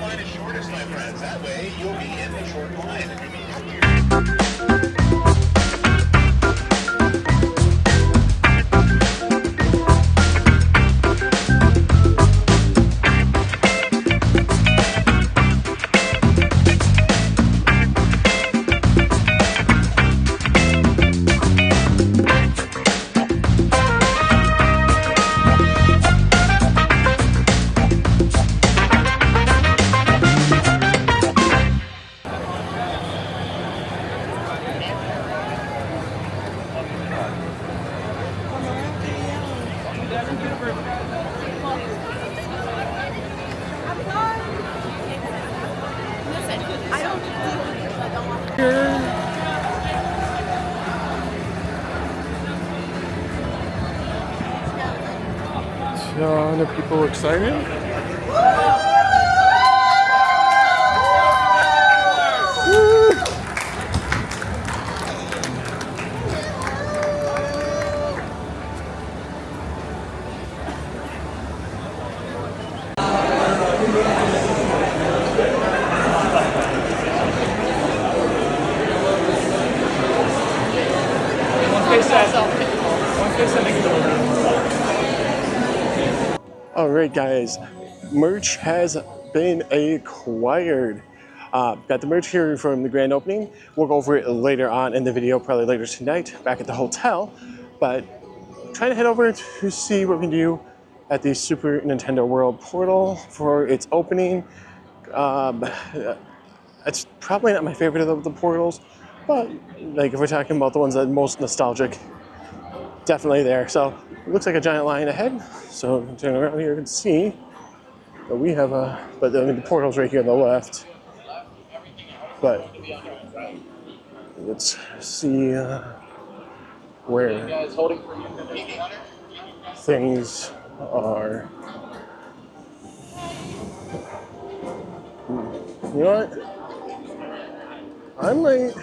line is shortest, my friends. That way, you'll be in the short line. Ton of people excited. Alright guys, merch has been acquired. Got the merch here from the grand opening. We'll go over it later on in the video, probably later tonight, back at the hotel. But trying to head over to see what we can do at the Super Nintendo World portal for its opening. It's probably not my favorite of the portals, but like if we're talking about the ones that are most nostalgic, definitely there. So it looks like a giant line ahead. So turn around here and see that we have but the portal's right here on the left. But let's see where things are. You know what? I might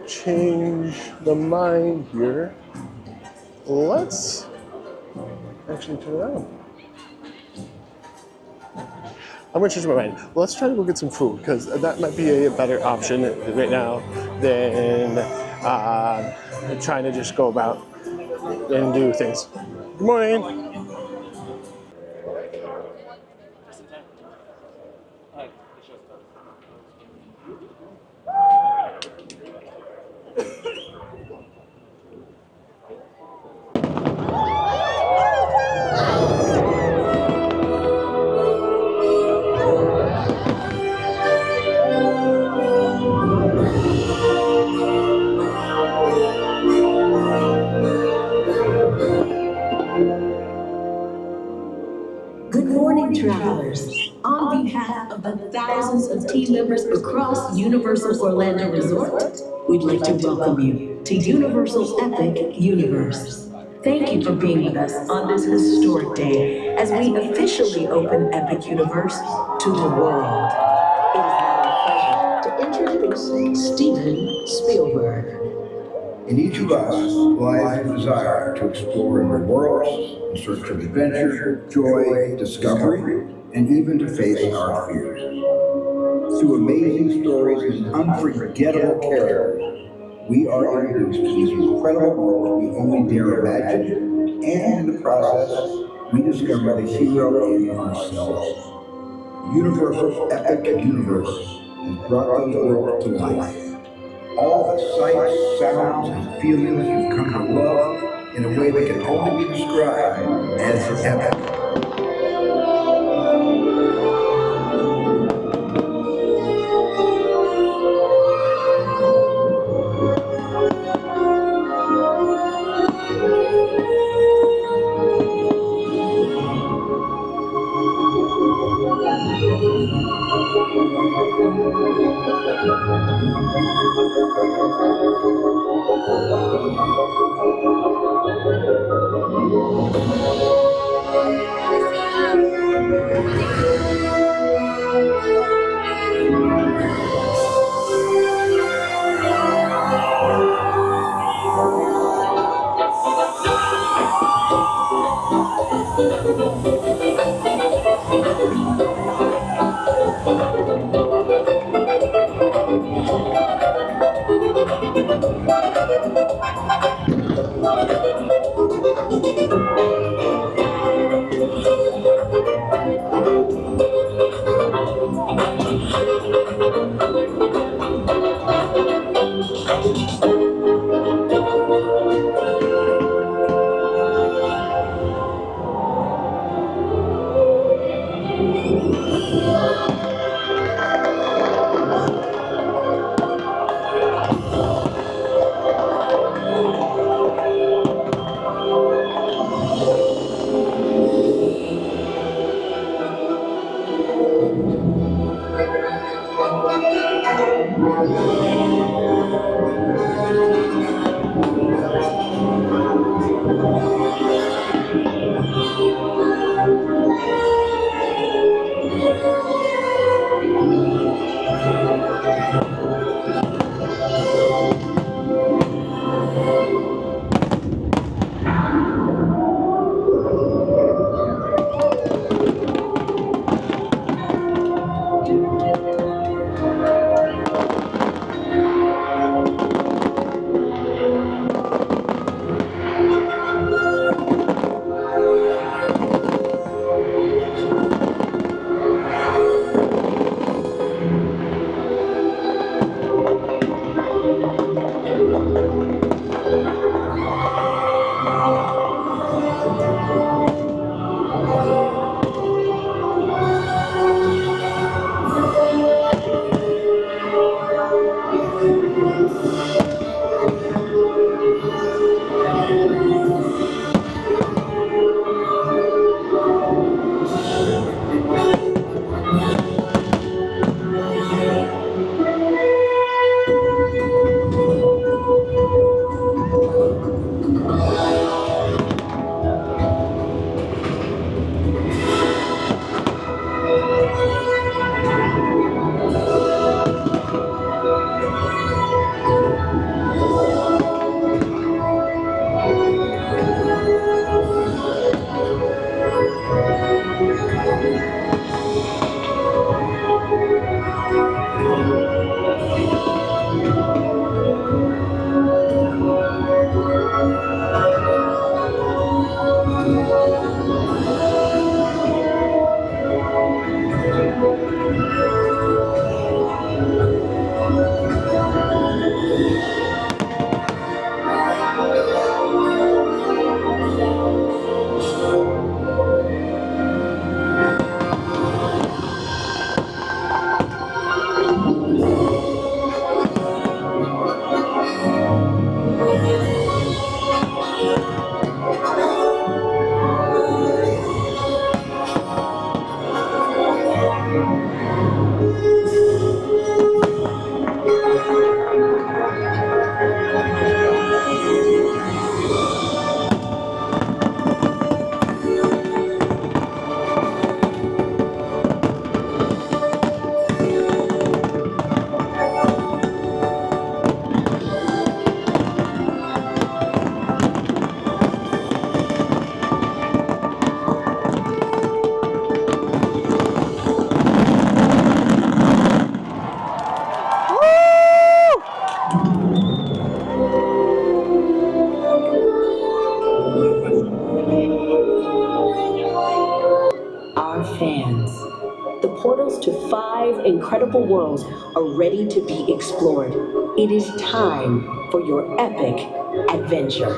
change the mind here. Let's actually turn it on. I'm gonna change my mind. Let's try to go get some food because that might be a better option right now than trying to just go about and do things. Good morning. Travelers, on behalf of the thousands of team members across Universal Orlando Resort, we'd like to welcome you to Universal's Epic Universe. Thank you for being with us on this historic day as we officially open Epic Universe to the world. It is now my pleasure to introduce Steven Spielberg. In each of us lies a desire to explore new worlds in search of adventure, joy, discovery, and even to face our fears. Through amazing stories and unforgettable characters, we are introduced to these incredible worlds we only dare imagine, and in the process, we discover the hero in ourselves. Universal's Epic Universe has brought those worlds to life. All the sights, sounds, and feelings you've come to love in a way that can only be described as epic. Our fans. The portals to 5 incredible worlds are ready to be explored. It is time for your epic adventure.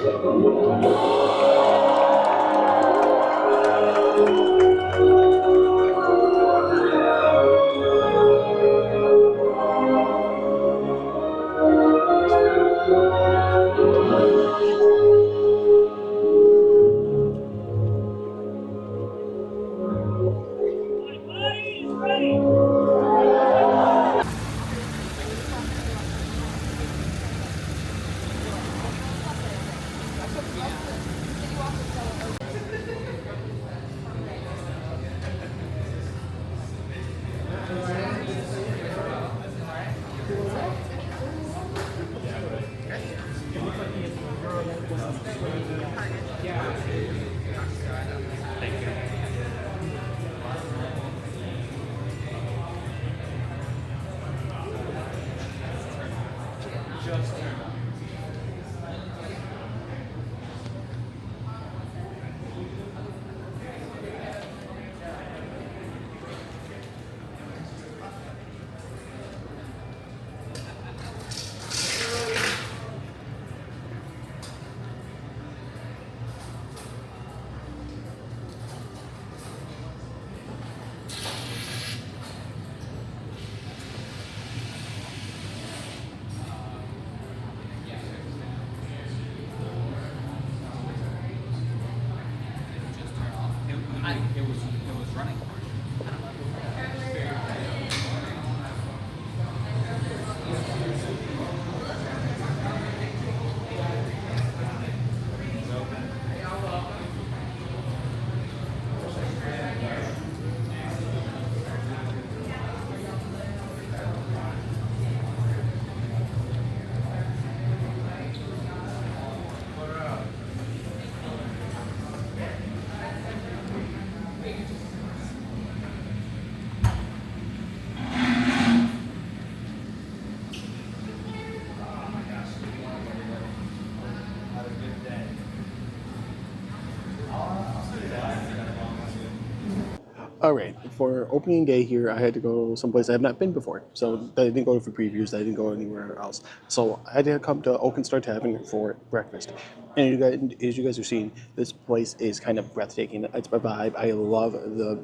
All right, for opening day here, I had to go someplace I have not been before. So I didn't go for previews. I didn't go anywhere else. So I had to come to Oaken Star Tavern for breakfast. And you guys, as you guys are seeing, this place is kind of breathtaking. It's my vibe. I love the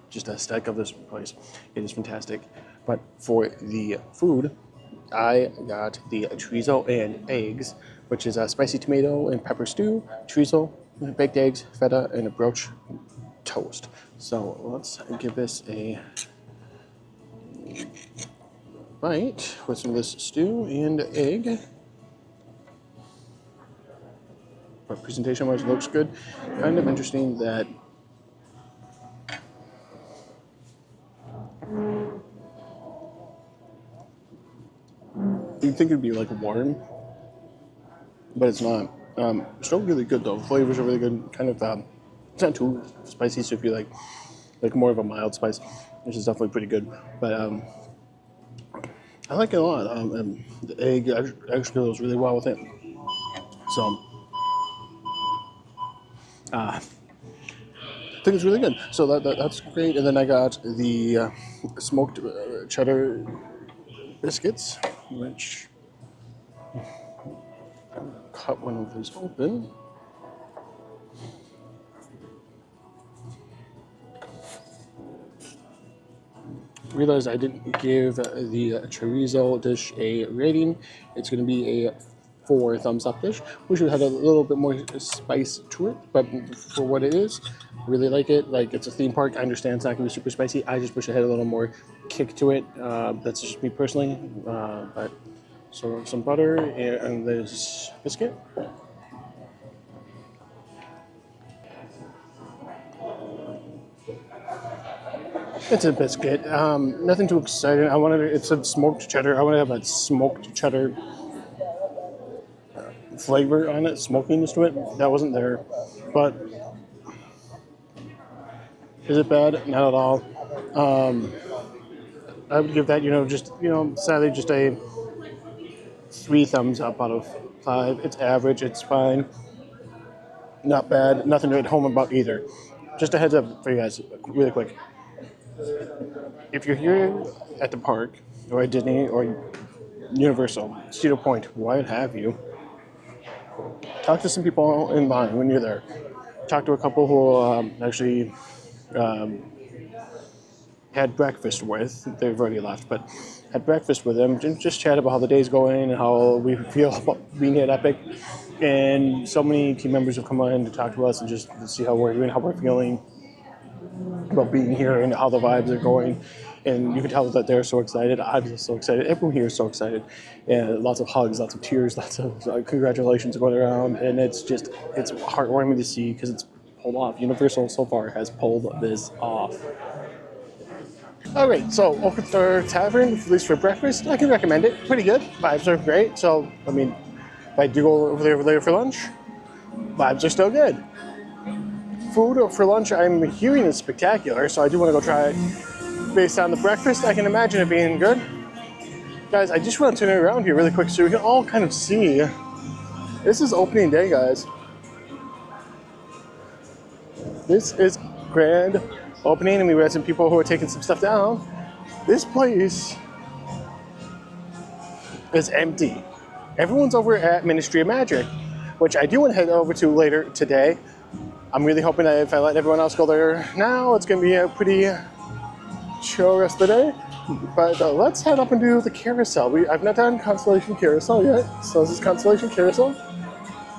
just aesthetic of this place. It is fantastic. But for the food, I got the chorizo and eggs, which is a spicy tomato and pepper stew, chorizo, baked eggs, feta, and a brioche toast. So let's give this a bite with some of this stew and egg. But presentation-wise, it looks good. Kind of interesting that you'd think it'd be like warm, but it's not. Still really good though. Flavors are really good. Kind of, it's not too spicy. So if you like more of a mild spice, this is definitely pretty good. But I like it a lot. The egg actually goes really well with it. So I think it's really good. So that's great. And then I got the smoked cheddar biscuits, which I'll cut one of these open. Realized I didn't give the chorizo dish a rating. It's going to be a 4 thumbs up dish. Wish it had a little bit more spice to it, but for what it is, I really like it. Like, it's a theme park. I understand it's not going to be super spicy. I just wish it had a little more kick to it. That's just me personally. But so some butter and this biscuit. It's a biscuit. Nothing too exciting. It said smoked cheddar. I want to have that smoked cheddar flavor on it, smokiness to it. That wasn't there. But is it bad? Not at all. I would give that, sadly just a 3 thumbs up out of 5. It's average. It's fine. Not bad. Nothing to hit home about either. Just a heads up for you guys, really quick. If you're here at the park, or at Disney, or Universal, Cedar Point, what have you, talk to some people in line when you're there. Talk to a couple who actually had breakfast with. They've already left, but had breakfast with them. Just chat about how the day's going and how we feel about being at Epic. And so many team members have come on to talk to us and just to see how we're doing, how we're feeling about being here and how the vibes are going. And you can tell that they're so excited. I'm just so excited. Everyone here is so excited. And lots of hugs, lots of tears, lots of congratulations going around. And it's heartwarming to see because it's pulled off. Universal so far has pulled this off. All right, so Oaken Star Tavern, at least for breakfast, I can recommend it. Pretty good. Vibes are great. So, I mean, if I do go over there later for lunch, vibes are still good. Food for lunch, I'm hearing is spectacular, so I do want to go try it. Based on the breakfast, I can imagine it being good. Guys, I just want to turn it around here really quick so we can all kind of see. This is opening day, guys. This is grand opening, and we had some people who are taking some stuff down. This place is empty. Everyone's over at Ministry of Magic, which I do want to head over to later today. I'm really hoping that if I let everyone else go there now, it's going to be a pretty chill rest of the day. But let's head up and do the carousel. I've not done Constellation Carousel yet, so this is Constellation Carousel.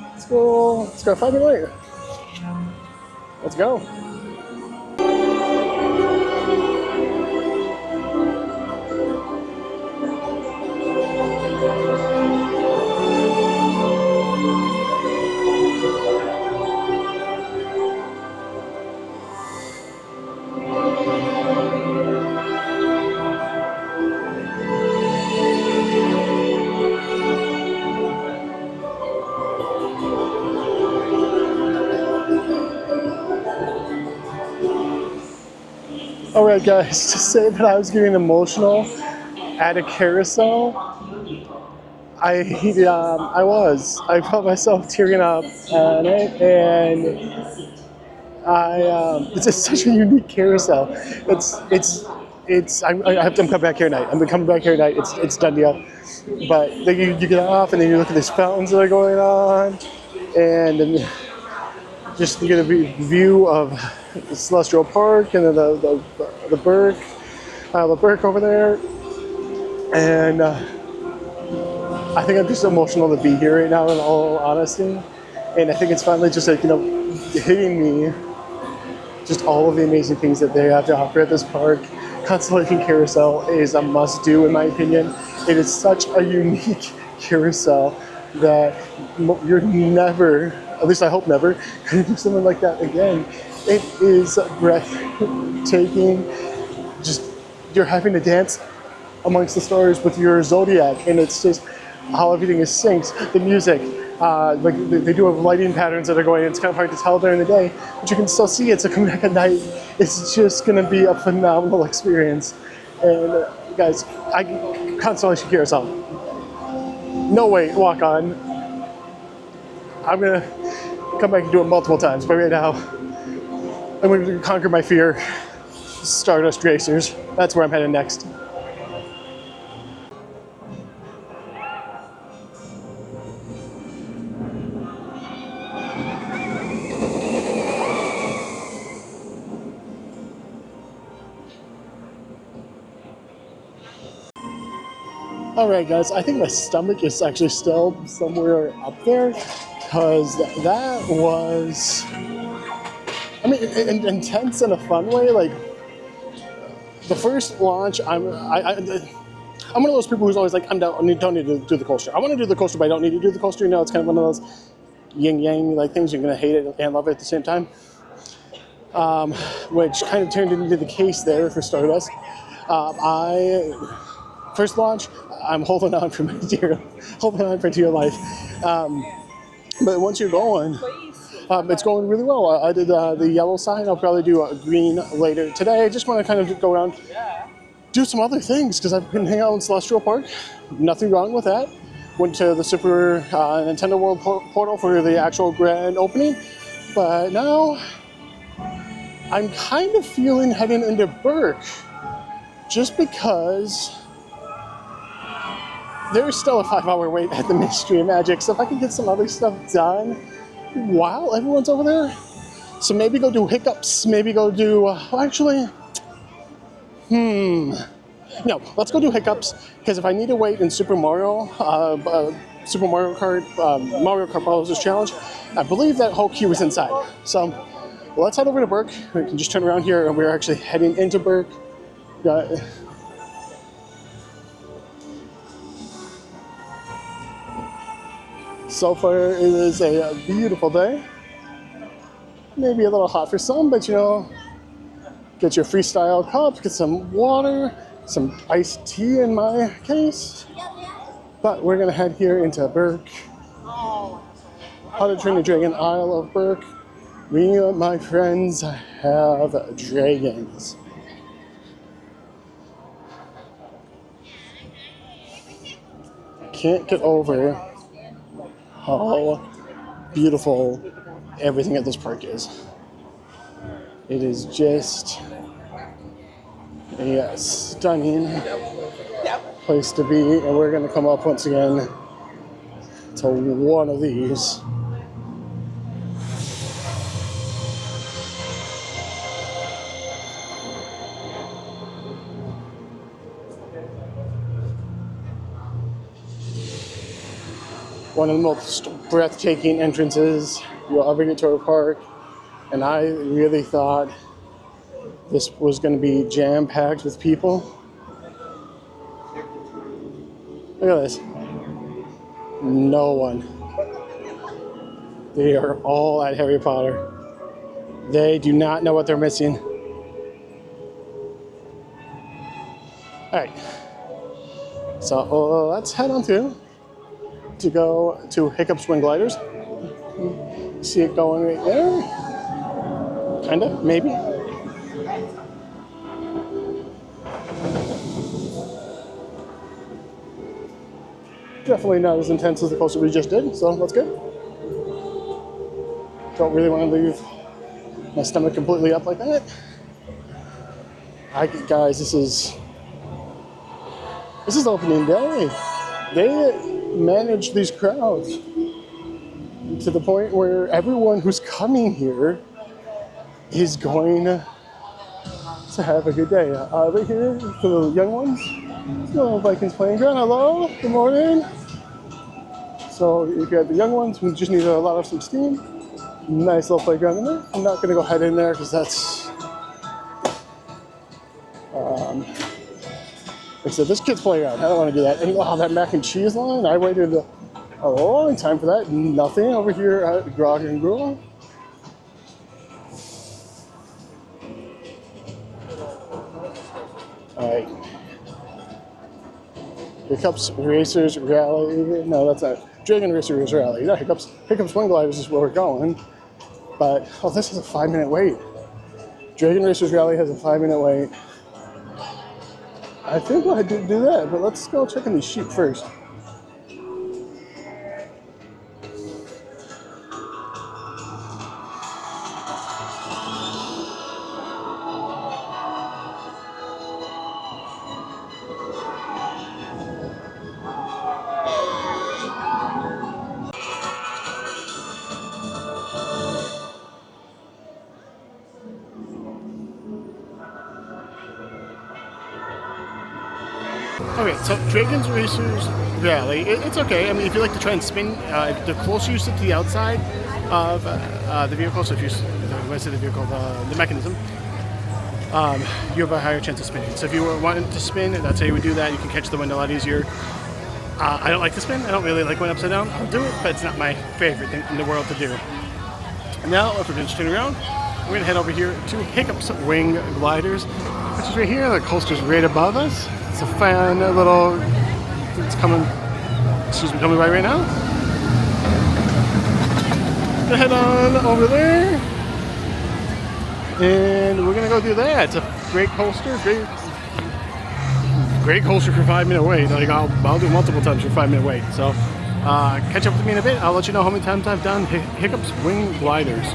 Let's go 5 minutes later. Let's go. All right, guys, to say that I was getting emotional at a carousel, I was. I felt myself tearing up on it, and it's just such a unique carousel. I'm coming back here tonight. I'm coming back here tonight. It's done deal. But then you get off, and then you look at these fountains that are going on, and then just to get a view of the Celestial Park and then the Burke over there, and I think I'm just emotional to be here right now, in all honesty, and I think it's finally just like hitting me, just all of the amazing things that they have to offer at this park. Constellation Carousel is a must-do in my opinion. It is such a unique carousel that you're never, at least I hope never, going to do something like that again. It is breathtaking. Just, you're having to dance amongst the stars with your zodiac, and it's just how everything is synced. The music, like they do have lighting patterns that are going, it's kind of hard to tell during the day, but you can still see it, so coming back at night, it's just going to be a phenomenal experience. And guys, Constellation Carousel, no wait, walk on. I'm going to come back and do it multiple times, but right now, I'm going to conquer my fear. Stardust Racers, that's where I'm headed next. All right, guys, I think my stomach is actually still somewhere up there, because that was, I mean, intense in a fun way. Like, the first launch, I'm one of those people who's always like, I don't need to do the coaster. I want to do the coaster, but I don't need to do the coaster. You know, it's kind of one of those yin-yang like things. You're going to hate it and love it at the same time, which kind of turned into the case there for Stardust. First launch, I'm holding on for dear life. But once you're going, it's going really well. I did the yellow sign. I'll probably do a green later today. I just want to kind of go around, do some other things, because I've been hanging out in Celestial Park. Nothing wrong with that. Went to the Super Nintendo World Portal for the actual grand opening. But now, I'm kind of feeling heading into Burke, just because there's still a 5-hour wait at the Ministry of Magic, so if I can get some other stuff done while everyone's over there, so maybe go do Hiccups, maybe go do, no, let's go do Hiccups, because if I need to wait in Super Mario Kart Bowser's Challenge, I believe that whole queue is inside. So let's head over to Burke. We can just turn around here, and we're actually heading into Burke. So far, it is a beautiful day. Maybe a little hot for some, but get your freestyle cup, get some water, some iced tea in my case. But we're gonna head here into Burke. How to Train Your Dragon, Isle of Burke. We, my friends, have dragons. Can't get over how beautiful everything at this park is. It is just a stunning place to be, and we're going to come up once again to one of these. One of the most breathtaking entrances you'll ever get to a park, and I really thought this was going to be jam-packed with people. Look at this. No one. They are all at Harry Potter. They do not know what they're missing. Alright. So let's head on through to go to Hiccup Swing Gliders. See it going right there? Kinda, maybe. Definitely not as intense as the coaster we just did, so that's good. Don't really want to leave my stomach completely up like that. Guys, this is opening day. They manage these crowds to the point where everyone who's coming here is going to have a good day. Right here, for the young ones, little Vikings playing ground. Hello, good morning. So if you have the young ones who just need to let off some steam, nice little playground in there. I'm not going to go head in there because that's, like I said, this kid's playground. I don't want to do that. And wow, that mac and cheese line, I waited a long time for that. Nothing over here at Grog and Gruel. All right. Hiccups Racers Rally. No, that's not. Dragon Racers Rally. Yeah, Hiccups Wing Gliders is where we're going. But, oh, this is a 5-minute wait. Dragon Racers Rally has a 5-minute wait. I think we'll do that, but let's go check on these sheep first. Okay, so Dragon's Racers Rally, it's okay. I mean, if you like to try and spin, the closer you sit to the outside of the vehicle, so if you, when I say the vehicle, the mechanism, you have a higher chance of spinning. So if you were wanting to spin, that's how you would do that. You can catch the wind a lot easier. I don't like to spin. I don't really like going upside down. I'll do it, but it's not my favorite thing in the world to do. And now, if we're going to turn around, we're going to head over here to Hiccups Wing Gliders, which is right here. The coaster's right above us. It's a fun little, it's coming right now. Gonna head on over there. And we're gonna go do that. It's a great coaster, great coaster for 5-minute wait. Like I'll do multiple times for 5-minute wait. So catch up with me in a bit. I'll let you know how many times I've done Hiccups Wing Gliders.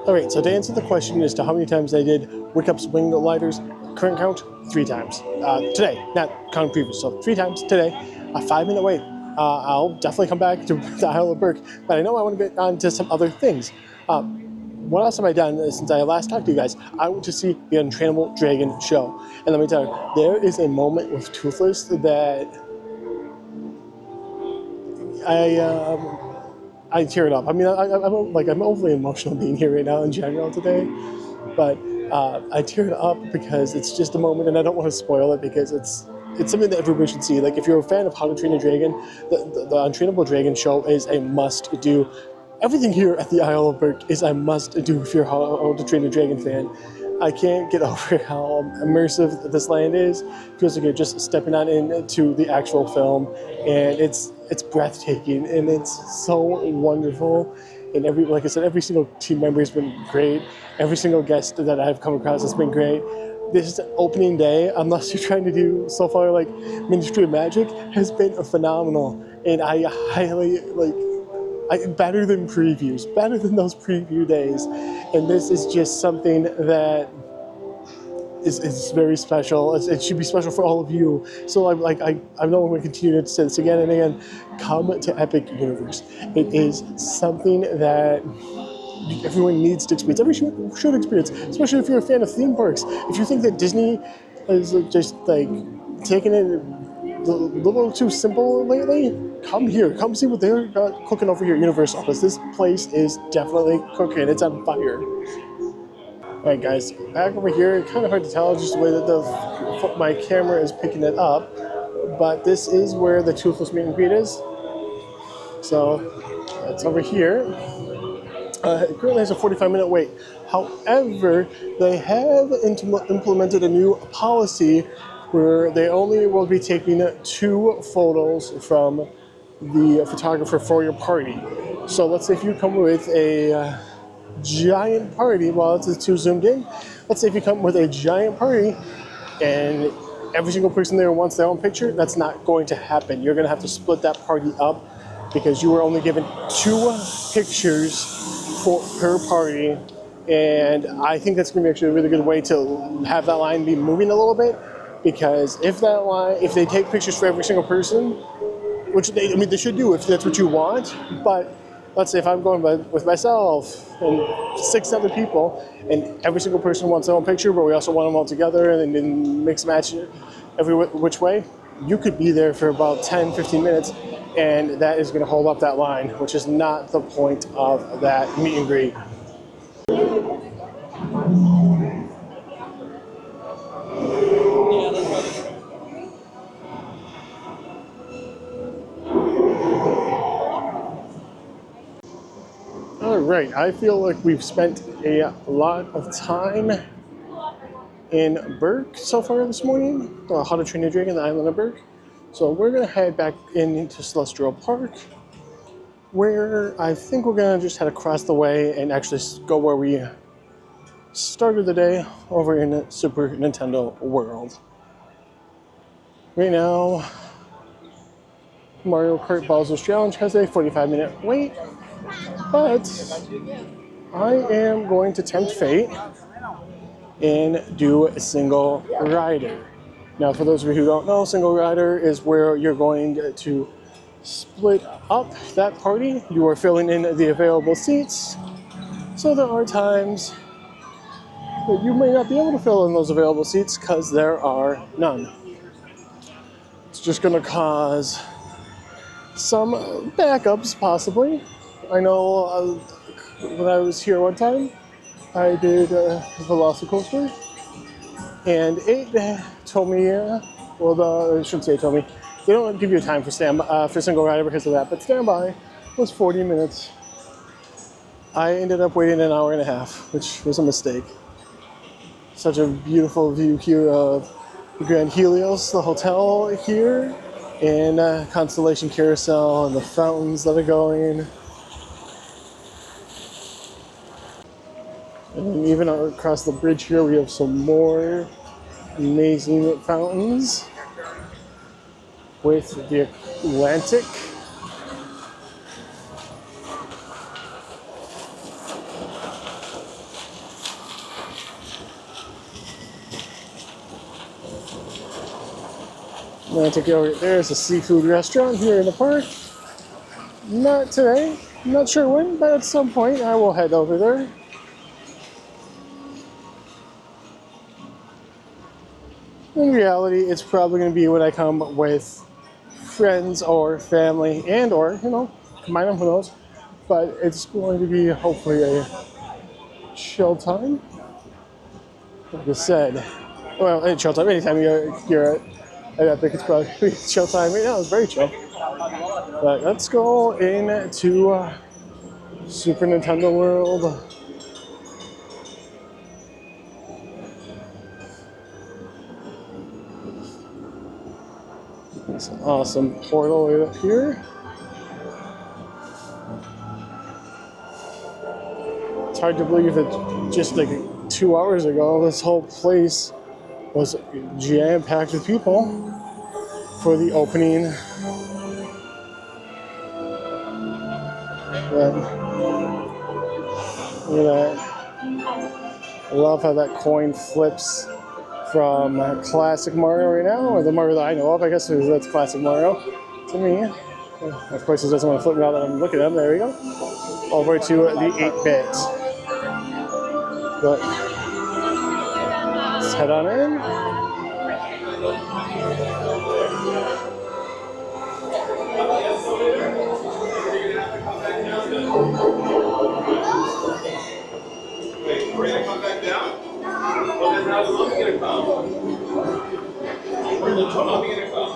All right, so to answer the question as to how many times I did Hiccups Wing Gliders, current count, 3 times. Today, not counting previous, so 3 times today, a 5-minute wait. I'll definitely come back to the Isle of Burke, but I know I want to get on to some other things. What else have I done since I last talked to you guys? I went to see the Untrainable Dragon show. And let me tell you, there is a moment with Toothless that I tear it up. I mean, I'm overly emotional being here right now in general today, but I tear it up because it's just a moment, and I don't want to spoil it because it's something that everybody should see. Like, if you're a fan of How to Train a Dragon, the Untrainable Dragon show is a must-do. Everything here at the Isle of Burke is a must-do if you're a How to Train a Dragon fan. I can't get over how immersive this land is. It feels like you're just stepping on into the actual film, and it's breathtaking, and it's so wonderful. And like I said, every single team member has been great. Every single guest that I've come across has been great. This opening day, unless you're trying to do so far like Ministry of Magic, has been phenomenal. And I highly better than previews, better than those preview days. And this is just something that is very special. It should be special for all of you. So I know I'm going to continue to say this again and again. Come to Epic Universe. It is something that everyone needs to experience. Everyone should experience, especially if you're a fan of theme parks. If you think that Disney is just like taking it a little too simple lately, come here. Come see what they're cooking over here at Universal, because this place is definitely cooking. It's on fire. All right, guys, back over here. Kind of hard to tell just the way that my camera is picking it up, but this is where the Toothless meet and greet is. So it's over here. It currently has a 45-minute wait. However, they have implemented a new policy where they only will be taking 2 photos from the photographer for your party. So let's say if you come with a giant party, well, it's too zoomed in. Let's say if you come with a giant party, and every single person there wants their own picture, that's not going to happen. You're going to have to split that party up because you were only given 2 pictures per party. And I think that's going to be actually a really good way to have that line be moving a little bit, because if they take pictures for every single person, which they should do if that's what you want, but let's say if I'm going with myself and 6 other people, and every single person wants their own picture, but we also want them all together and then mix and match it every which way, you could be there for about 10-15 minutes, and that is going to hold up that line, which is not the point of that meet and greet. All right, I feel like we've spent a lot of time in Burke so far this morning, How to Train Your Dragon, the island of Burke. So we're gonna head back into Celestial Park, where I think we're gonna just head across the way and actually go where we started the day, over in Super Nintendo World. Right now, Mario Kart Bowser's Challenge has a 45-minute wait, but I am going to tempt fate and do a single rider. Now, for those of you who don't know, single rider is where you're going to split up that party. You are filling in the available seats, so there are times that you may not be able to fill in those available seats because there are none. It's just going to cause some backups, possibly. I know when I was here one time, I did a Velocicoaster, and it told me, I shouldn't say it told me, they don't give you a time for single rider because of that, but standby was 40 minutes. I ended up waiting an hour and a half, which was a mistake. Such a beautiful view here of the Grand Helios, the hotel here, and Constellation Carousel, and the fountains that are going. And even across the bridge here, we have some more amazing fountains with the Atlantic. Atlantic over there is a seafood restaurant here in the park. Not today, not sure when, but at some point I will head over there. In reality, it's probably going to be when I come with friends or family, and or, combine them, who knows. But it's going to be hopefully a chill time. Like I said, well, a chill time. Anytime you're at Epic, it's probably going to be chill time. Right now, it's very chill. But let's go into Super Nintendo World. It's an awesome portal right up here. It's hard to believe that just like 2 hours ago, this whole place was jam-packed with people for the opening. But look at that. I love how that coin flips from classic Mario right now, or the Mario that I know of. I guess that's classic Mario to me. Of course, it doesn't want to flip now that I'm looking at him. There we go. Over to the 8-bit. But let's head on in. Wait, we're gonna come back down? Well, then how's the monkey gonna come? Where's the monkey gonna come?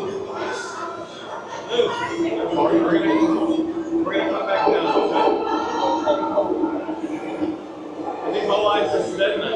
We're gonna come back down. I think my life is dead now.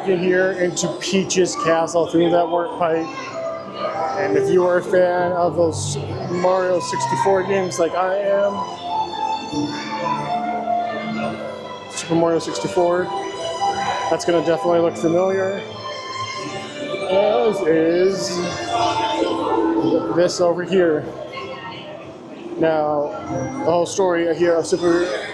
walking here into Peach's castle through that work pipe. And if you are a fan of those Mario 64 games like I am, Super Mario 64, that's going to definitely look familiar. As is this over here. Now, the whole story here of Super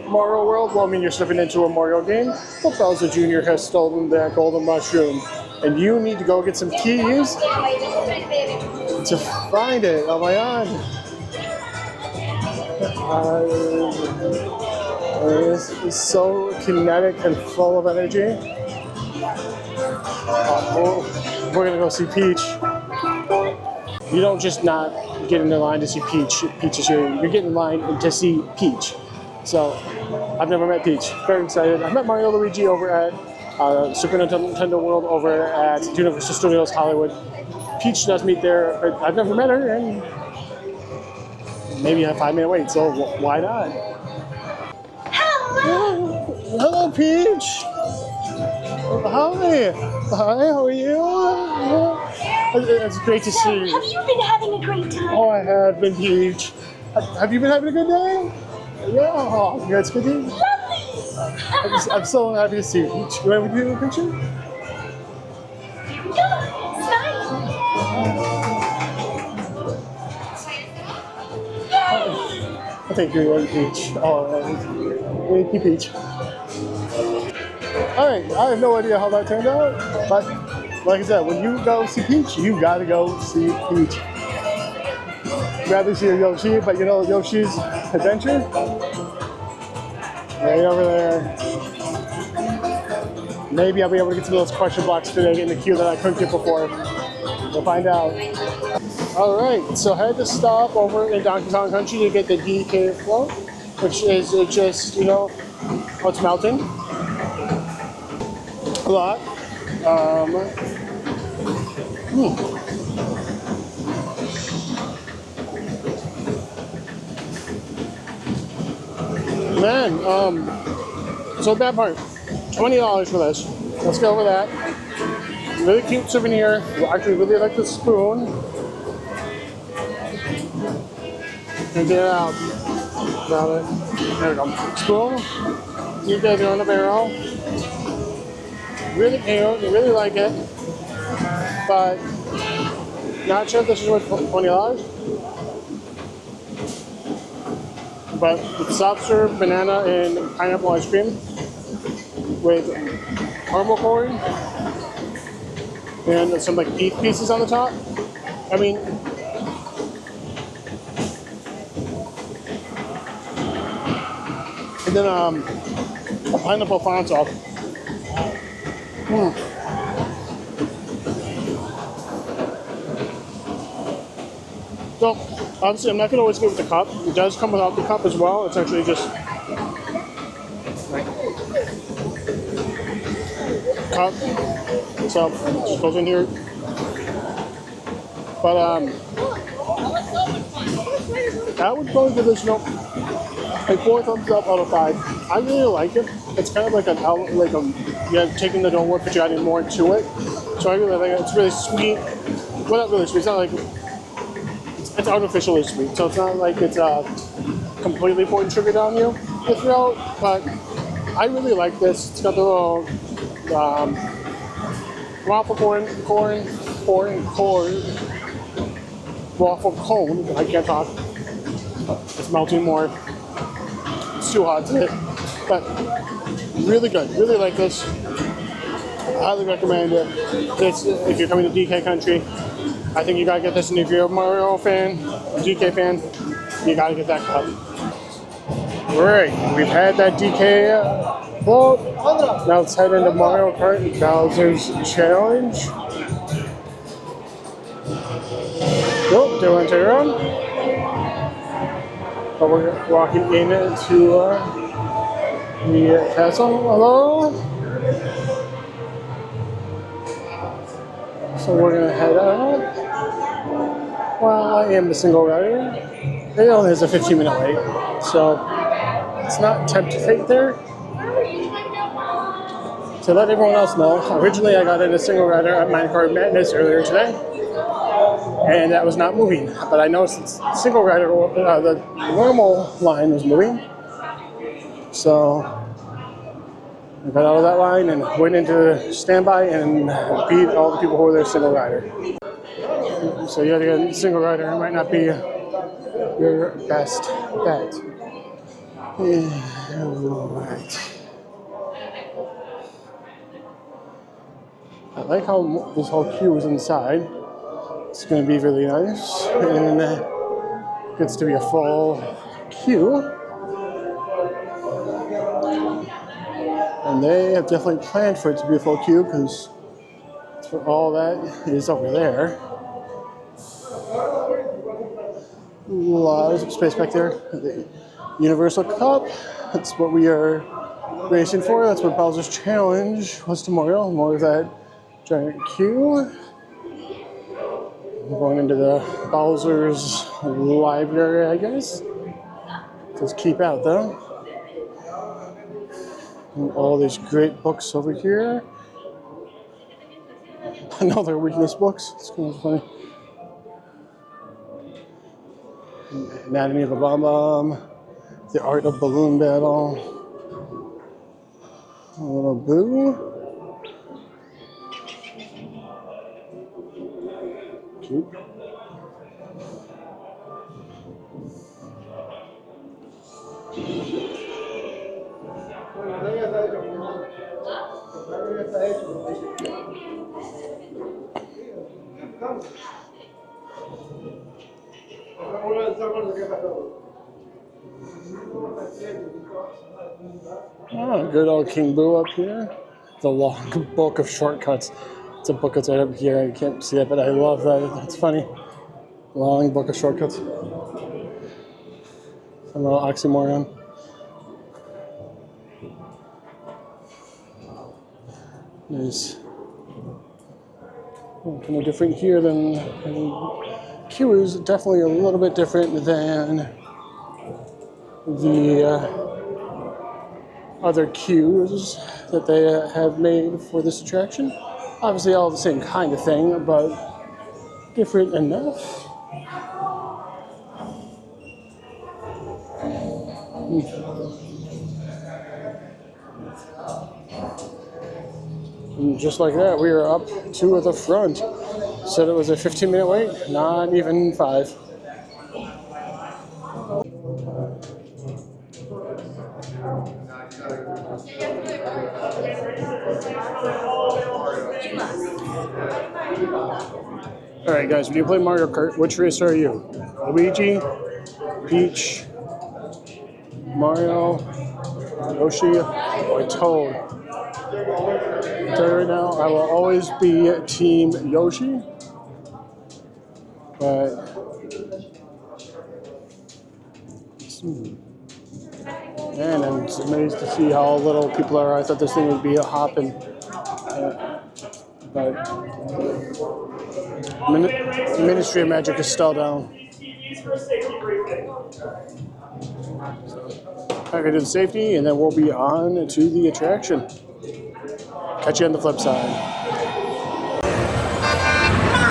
Mario World, well, I mean, you're stepping into a Mario game, but Bowser Jr. has stolen that golden mushroom. And you need to go get some keys to find it. Oh my god. This is so kinetic and full of energy. We're gonna go see Peach. You don't just not get in the line to see Peach. Peach is here. You're getting in line to see Peach. So, I've never met Peach. Very excited. I met Mario Luigi over at Super Nintendo World over at Universal Studios Hollywood. Peach does meet there, but I've never met her, and maybe a 5-minute wait, so why not? Hello! Hello, Peach! Hi! Hi, how are you? It's great to see you. Have you been having a great time? Oh, I have been, Peach. Have you been having a good day? Yeah, oh, that's good to hear. I'm so happy to see you. Peach. You want to do a picture? Here we go. Smile. Thank you, Peach. Oh, thank you, Peach. Alright, I have no idea how that turned out, but like I said, when you go see Peach, you gotta go see Peach. You'd rather see a Yoshi, but you know Yoshi's Adventure? Right over there. Maybe I'll be able to get some of those question blocks today in the queue that I couldn't get before. We'll find out. Alright, so I had to stop over in Donkey Kong Country to get the DK float, which is just, you know, it's melting. A lot. Man, so that part, $20 for this. Let's go over that. Really cute souvenir. I actually really like the spoon. And get it out. Got it. There we go. Spoon. You guys are on the barrel. Really cute. You really like it. But not sure if this is worth $20. But it's soft serve banana and pineapple ice cream with caramel corn and some like beef pieces on the top. I mean, and then a pineapple fond top. So, obviously, I'm not going to always go with the cup. It does come without the cup as well. It's actually just cup. So, it just goes in here. But, I would probably give this, you know, a 4 thumbs up out of 5. I really like it. It's kind of like you're taking the donut, but you're adding more to it. So I really like it. It's really sweet. Well, not really sweet. It's not like, it's artificially sweet. So it's not like it's completely pouring sugar down your throat. But I really like this. It's got the little waffle waffle cone. I can't talk. It's melting more. It's too hot today. But really good. Really like this. Highly recommend it. This, if you're coming to DK Country, I think you gotta get this. And if you're a Mario fan, a DK fan, you gotta get that cup. Alright, we've had that DK float. Now let's head into Mario Kart Bowser's Challenge. Nope, they went to run. But we're walking into the castle. Hello? So we're gonna head out. Well, I am the single rider. It only has a 15-minute wait, so it's not tempt to fate there. It's to let everyone else know, originally I got in a single rider at Minecraft Madness earlier today, and that was not moving. But I noticed single rider, the normal line was moving, so I got out of that line and went into standby and beat all the people who were there single rider. So yet again, single rider might not be your best bet. Alright. I like how this whole queue is inside. It's going to be really nice, and gets to be a full queue. And they have definitely planned for it to be a full queue because all that is over there. A lot of space back there. The Universal Cup, that's what we are racing for. That's what Bowser's Challenge was tomorrow. More of that giant queue. I'm going into the Bowser's library, I guess. Just keep out though. And all these great books over here. Another weakness books. It's kind of funny. Anatomy of a Bomb Bomb. The Art of Balloon Battle. A little Boo. Cute. Oh, good old King Boo up here. The long book of shortcuts. It's a book that's right up here. You can't see it, but I love that. It's funny. Long book of shortcuts. A little oxymoron. Nice. Kind of different here than Q is definitely a little bit different than the other cues that they have made for this attraction. Obviously all the same kind of thing, but different enough. And just like that, we are up to the front. Said it was a 15-minute wait, not even 5. Alright guys, when you play Mario Kart, which racer are you? Luigi, Peach, Mario, Yoshi, or Toad? Right now, I will always be Team Yoshi, but man, I'm just amazed to see how little people are. I thought this thing would be a hopping, but Ministry of Magic is still down. I can do the safety, and then we'll be on to the attraction. Catch you on the flip side.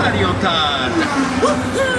Mario Kart! Woohoo!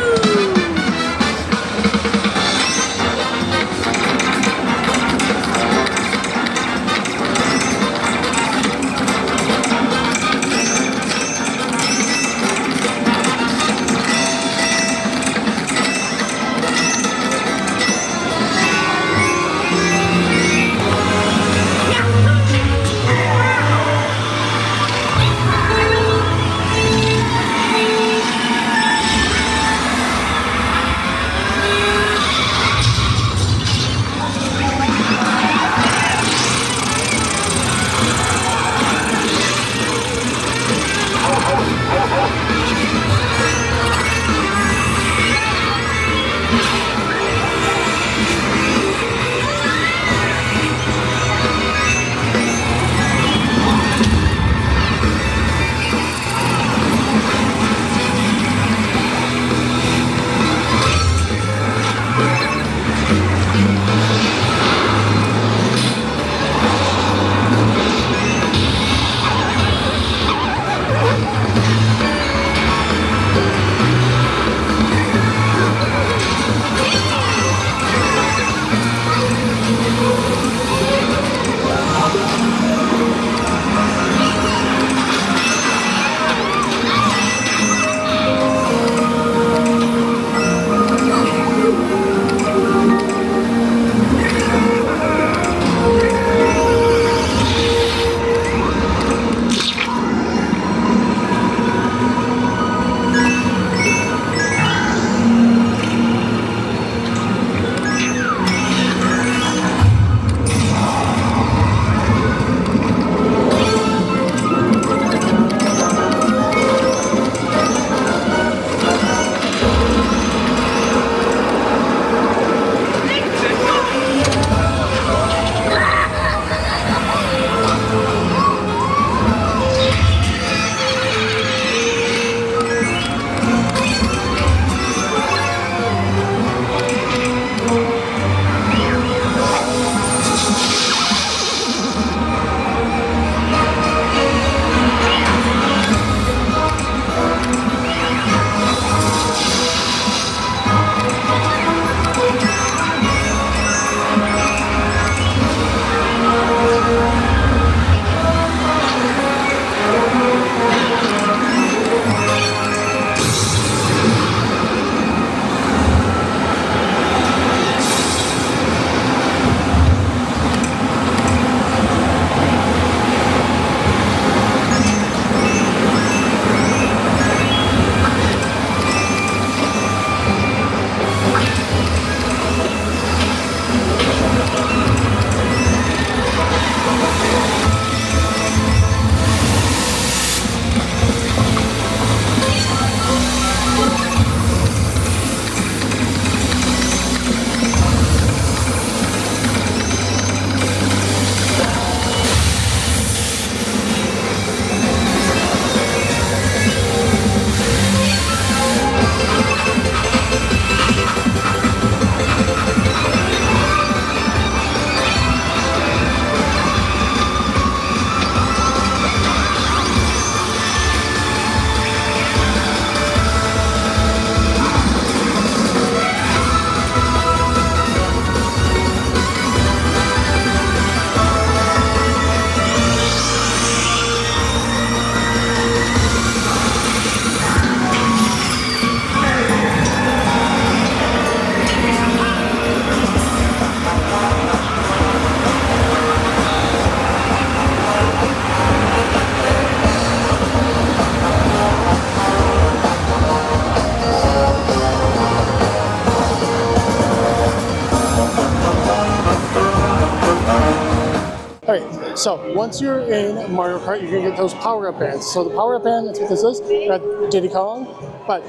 So once you're in Mario Kart, you can get those power-up bands. So the power-up band, that's what this is, not Diddy Kong, but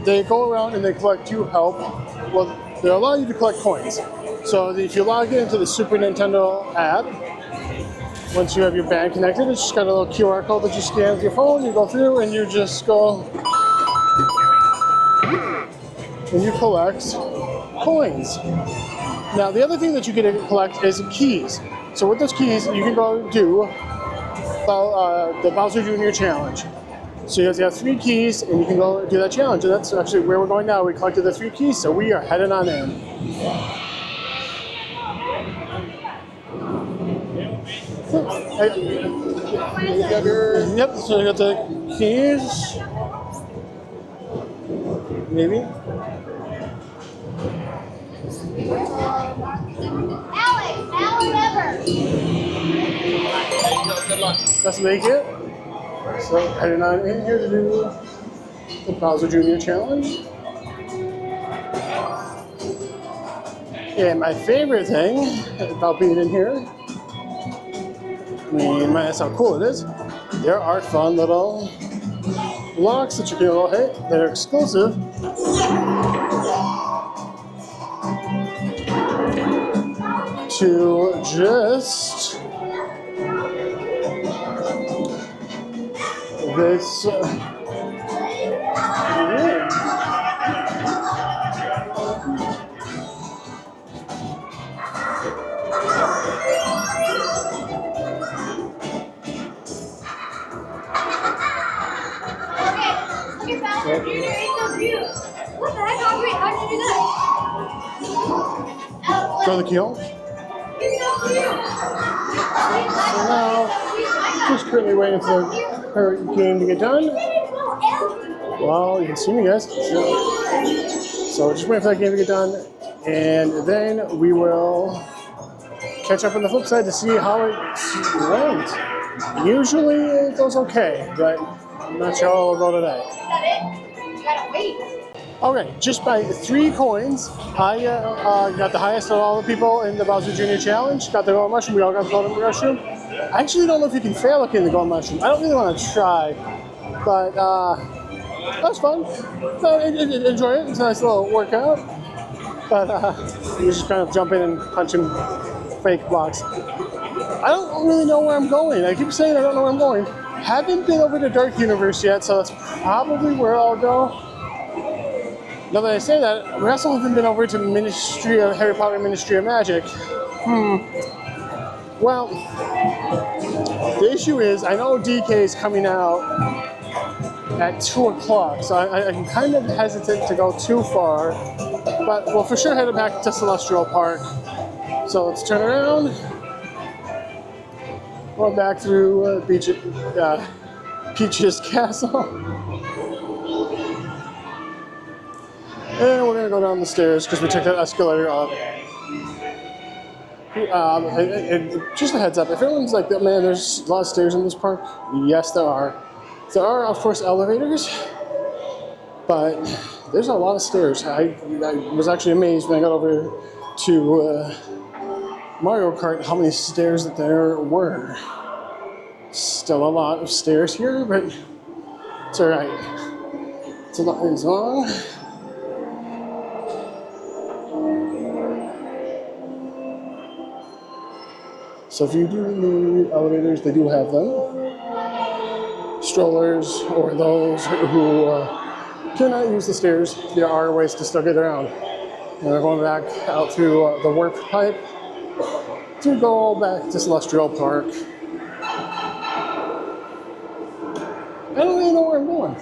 they go around and they collect you help. Well, they allow you to collect coins. So if you log into the Super Nintendo app, once you have your band connected, it's just got a little QR code that you scan with your phone, you go through and you just go and you collect coins. Now the other thing that you get to collect is keys. So with those keys, you can go do the Bowser Jr. Challenge. So you have 3 keys and you can go do that challenge. And that's actually where we're going now. We collected the 3 keys, so we are heading on in. Yep, so you got the keys. Maybe. Let's make it. So heading on in here to do the Bowser Jr. Challenge. And my favorite thing about being in here, I mean, that's how cool it is. There are fun little blocks that you can go hit that are exclusive. To just this What the heck, Andre? How did you do that? throw the key hole. So now, just currently waiting for her game to get done. Well, you can see me, guys. So just waiting for that game to get done, and then we will catch up on the flip side to see how it went. Usually it goes okay, but I'm not sure how it'll go today. Is that it? You gotta wait. Okay, just by 3 coins, I got the highest of all the people in the Bowser Jr. Challenge. Got the golden mushroom. We all got the golden mushroom. I actually don't know if you can fail looking at the golden mushroom. I don't really want to try, but that was fun. Enjoy it. It's a nice little workout. But you just kind of jump in and punch in fake blocks. I don't really know where I'm going. I keep saying I don't know where I'm going. Haven't been over to Dark Universe yet, so that's probably where I'll go. Now that I say that, we also haven't been over to Harry Potter Ministry of Magic. Well, the issue is, I know DK is coming out at 2 o'clock, so I'm kind of hesitant to go too far. But we'll for sure head back to Celestial Park. So let's turn around. Go back through Peach's Castle. And we're going to go down the stairs because we took that escalator up. And just a heads up, if everyone's like, man, there's a lot of stairs in this park, yes, there are. There are, of course, elevators, but there's a lot of stairs. I was actually amazed when I got over to Mario Kart how many stairs that there were. Still a lot of stairs here, but it's all right. It's a lot long. So if you do need elevators, they do have them. Strollers, or those who cannot use the stairs, there are ways to still get around. And we're going back out through the warp pipe to go back to Celestial Park. I don't really know where I'm going.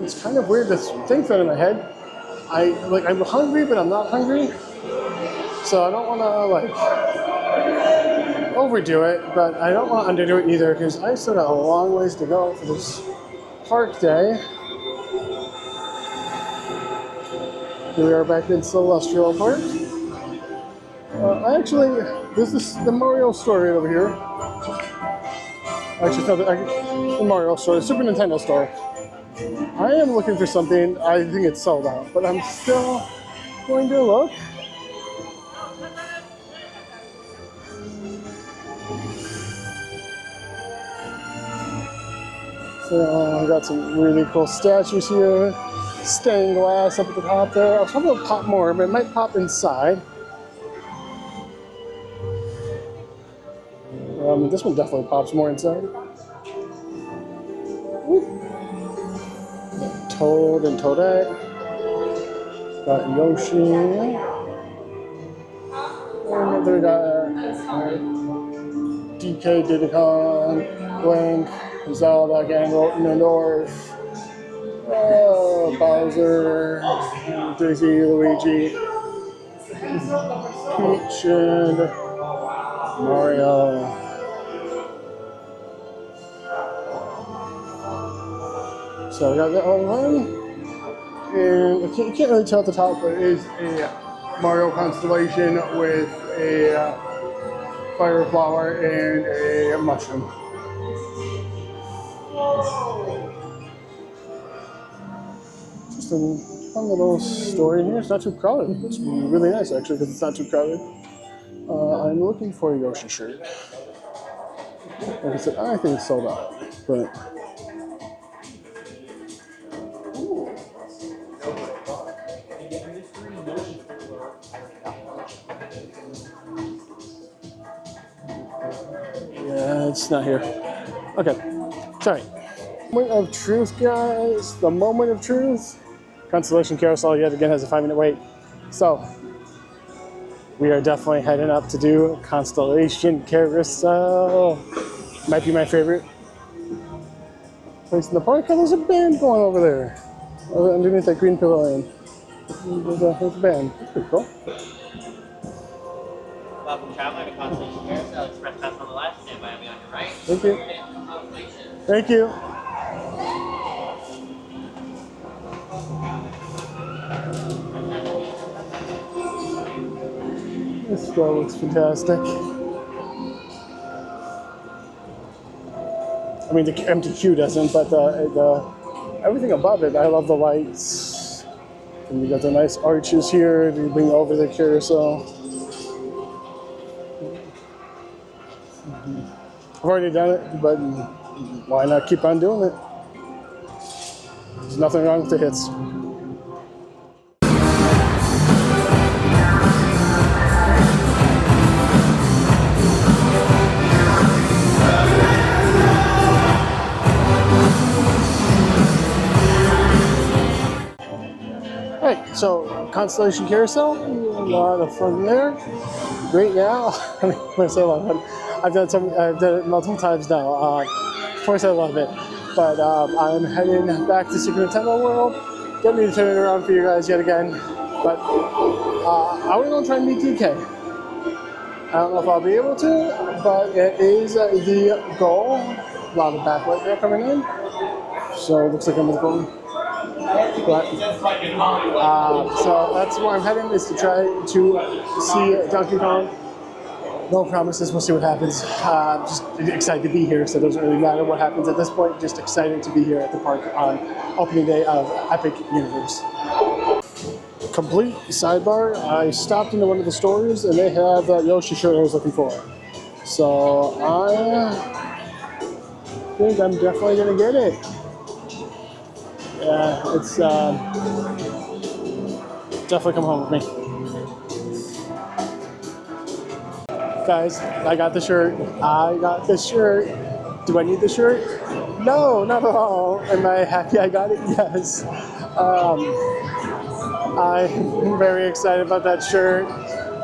It's kind of weird to think that in my head. I'm hungry, but I'm not hungry. So I don't want to overdo it, but I don't want to underdo it either because I still got a long ways to go for this park day. Here we are back in Celestial Park. This is the Mario store right over here. Actually, it's not the Mario store, the Super Nintendo store. I am looking for something. I think it's sold out, but I'm still going to look. Got some really cool statues here. Stained glass up at the top there. I was hoping it'll pop more, but it might pop inside. This one definitely pops more inside. Toad and Toadette. Got Yoshi. And then we got DK, Diddy Kong, Link, Zelda, Ganondorf, Bowser, Daisy, Luigi, Peach, and Mario. So I got that all one. And you can't really tell at the top, but it is a Mario constellation with a fire flower and a mushroom. Just a fun little story in here. It's not too crowded. It's really nice actually because it's not too crowded. I'm looking for a Yoshi shirt. Like I said, I think it's sold out, but. Yeah, it's not here. Okay, sorry. Moment of truth, guys. The moment of truth. Constellation Carousel yet again has a 5-minute wait. So, we are definitely heading up to do Constellation Carousel. Might be my favorite place in the park. There's a band going over there. Underneath that green pavilion. There's a band. That's pretty cool. Welcome, traveler, to Constellation Carousel. Express pass on the left, stand by me on your right. Thank you. Thank you. This store looks fantastic. I mean, the empty queue doesn't, but the everything above it. I love the lights. And we got the nice arches here to bring over the carousel. I've already done it, but why not keep on doing it? There's nothing wrong with the hits. Right, so Constellation Carousel, a lot of fun there. Great now. I mean, when I say a lot of fun, I've done it multiple times now. Of course I love it. But I'm heading back to Super Nintendo World. Don't need to turn it around for you guys yet again. But I want to go try and meet DK. I don't know if I'll be able to, but it is the goal. A lot of backlight there coming in. So it looks like I'm going. But, so that's where I'm heading, is to try to see Donkey Kong. No promises, we'll see what happens. Just excited to be here, so it doesn't really matter what happens at this point. Just excited to be here at the park on opening day of Epic Universe. Complete sidebar, I stopped into one of the stores and they have that Yoshi shirt I was looking for. So I think I'm definitely gonna get it. Yeah, it's definitely come home with me. Guys, I got the shirt. I got the shirt. Do I need the shirt? No, not at all. Am I happy I got it? Yes. I'm very excited about that shirt.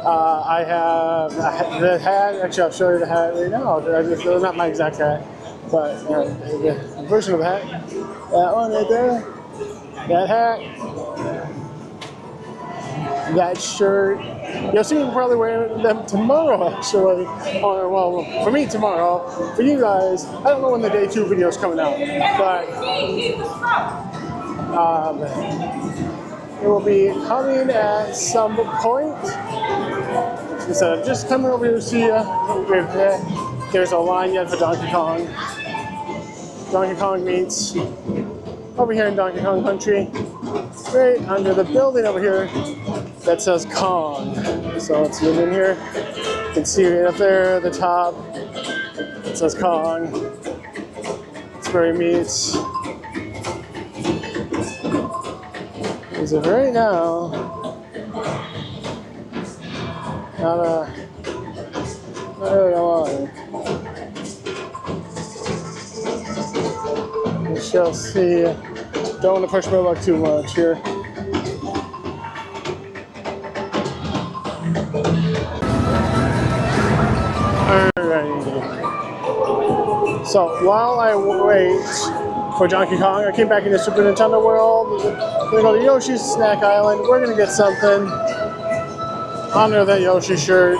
I have the hat. Actually, I'll show you the hat right now. It's not my exact hat, but the version of the hat. That one right there. That hat. That shirt. You'll see me probably wearing them tomorrow, actually. Or, well, for me tomorrow. For you guys, I don't know when the day 2 video is coming out, but it will be coming at some point. Instead of just coming over here to see you, there's a line yet for Donkey Kong. Donkey Kong meets over here in Donkey Kong Country, right under the building over here that says Kong. So let's zoom in here. You can see right up there at the top, it says Kong. It's Roxbury meats. As of right now, not really a lot. We shall see. Don't want to push my luck too much here. Alrighty. So while I wait for Donkey Kong, I came back into Super Nintendo World. We're gonna go to Yoshi's Snack Island. We're gonna get something. Honor that Yoshi shirt.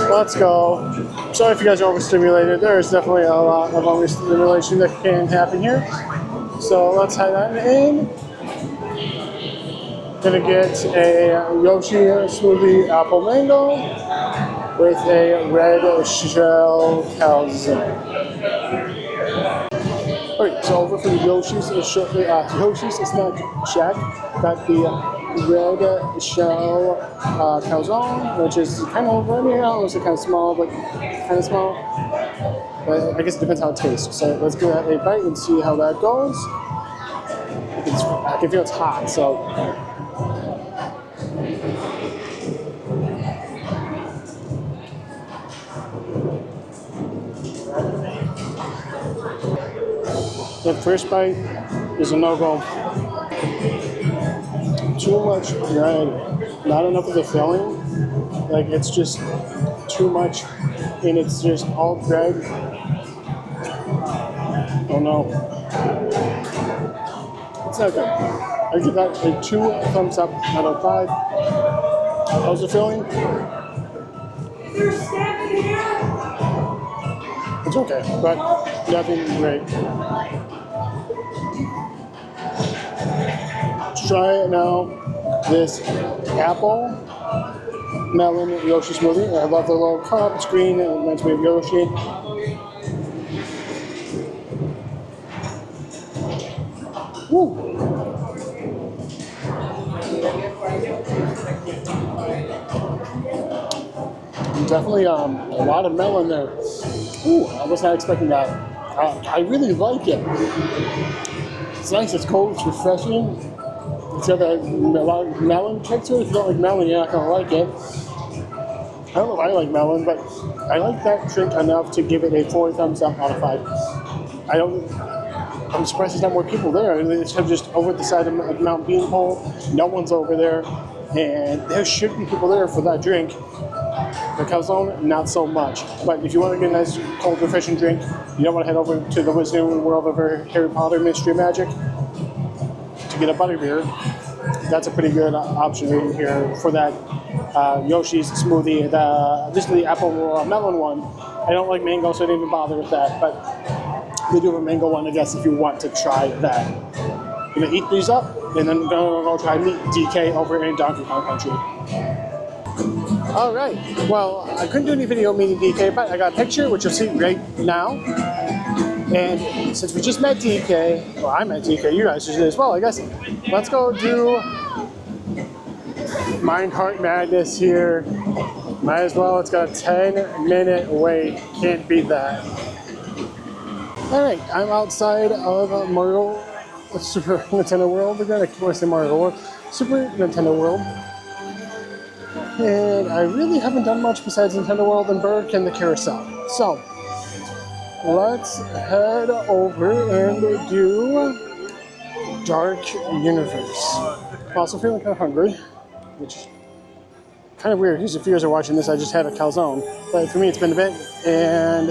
Let's go. Sorry if you guys are overstimulated. There is definitely a lot of overstimulation that can happen here. So let's head on in. Gonna get a Yoshi smoothie apple mango with a red shell calzone. Alright, so over for the Yoshi's Snack Shack. Got the red shell calzone, which is kind of running out. It's kind of small, but kind of small. But I guess it depends how it tastes. So let's give that a bite and see how that goes. I can feel it's hot, so. The first bite is a no-go. Too much bread, not enough of the filling. Like, it's just too much, and it's just all bread. Oh no. It's not good. I give that a 2 thumbs up out of 5. How's the filling? It's okay, but nothing great. Let's try it now. This apple melon Yoshi smoothie. I love the little cup. It's green and it reminds me of Yoshi. Woo. Definitely a lot of melon there. Ooh, I was not expecting that. I really like it. It's nice, it's cold, it's refreshing. It's got a lot of melon kick to it. If you don't like melon, you're not going to like it. I don't know if I like melon, but I like that drink enough to give it a 4 thumbs up out of 5. I'm surprised there's not more people there. It's just over at the side of Mount Beanpole. No one's over there. And there should be people there for that drink. The calzone, not so much. But if you want to get a nice cold, refreshing drink, you don't want to head over to the Wizarding World of Harry Potter Mystery of Magic to get a butterbeer. That's a pretty good option right here for that Yoshi's smoothie. This is the apple melon one. I don't like mango, so I didn't even bother with that. But they do have a mango one, I guess, if you want to try that. I'm gonna eat these up, and then go try Meet DK over in Donkey Kong Country. All right. Well, I couldn't do any video meeting DK, but I got a picture, which you'll see right now. And since we just met DK, well, I met DK, you guys did as well, I guess. Let's go do Mind Heart Madness here. Might as well. It's got a 10-minute wait. Can't beat that. All right. I'm outside of Super Nintendo World again. I want to say Mario World. Super Nintendo World. And I really haven't done much besides Nintendo World and Berg and the carousel. So, let's head over and do Dark Universe. I'm also feeling kind of hungry, which is kind of weird because if you guys are watching this, I just had a calzone. But for me, it's been a bit, and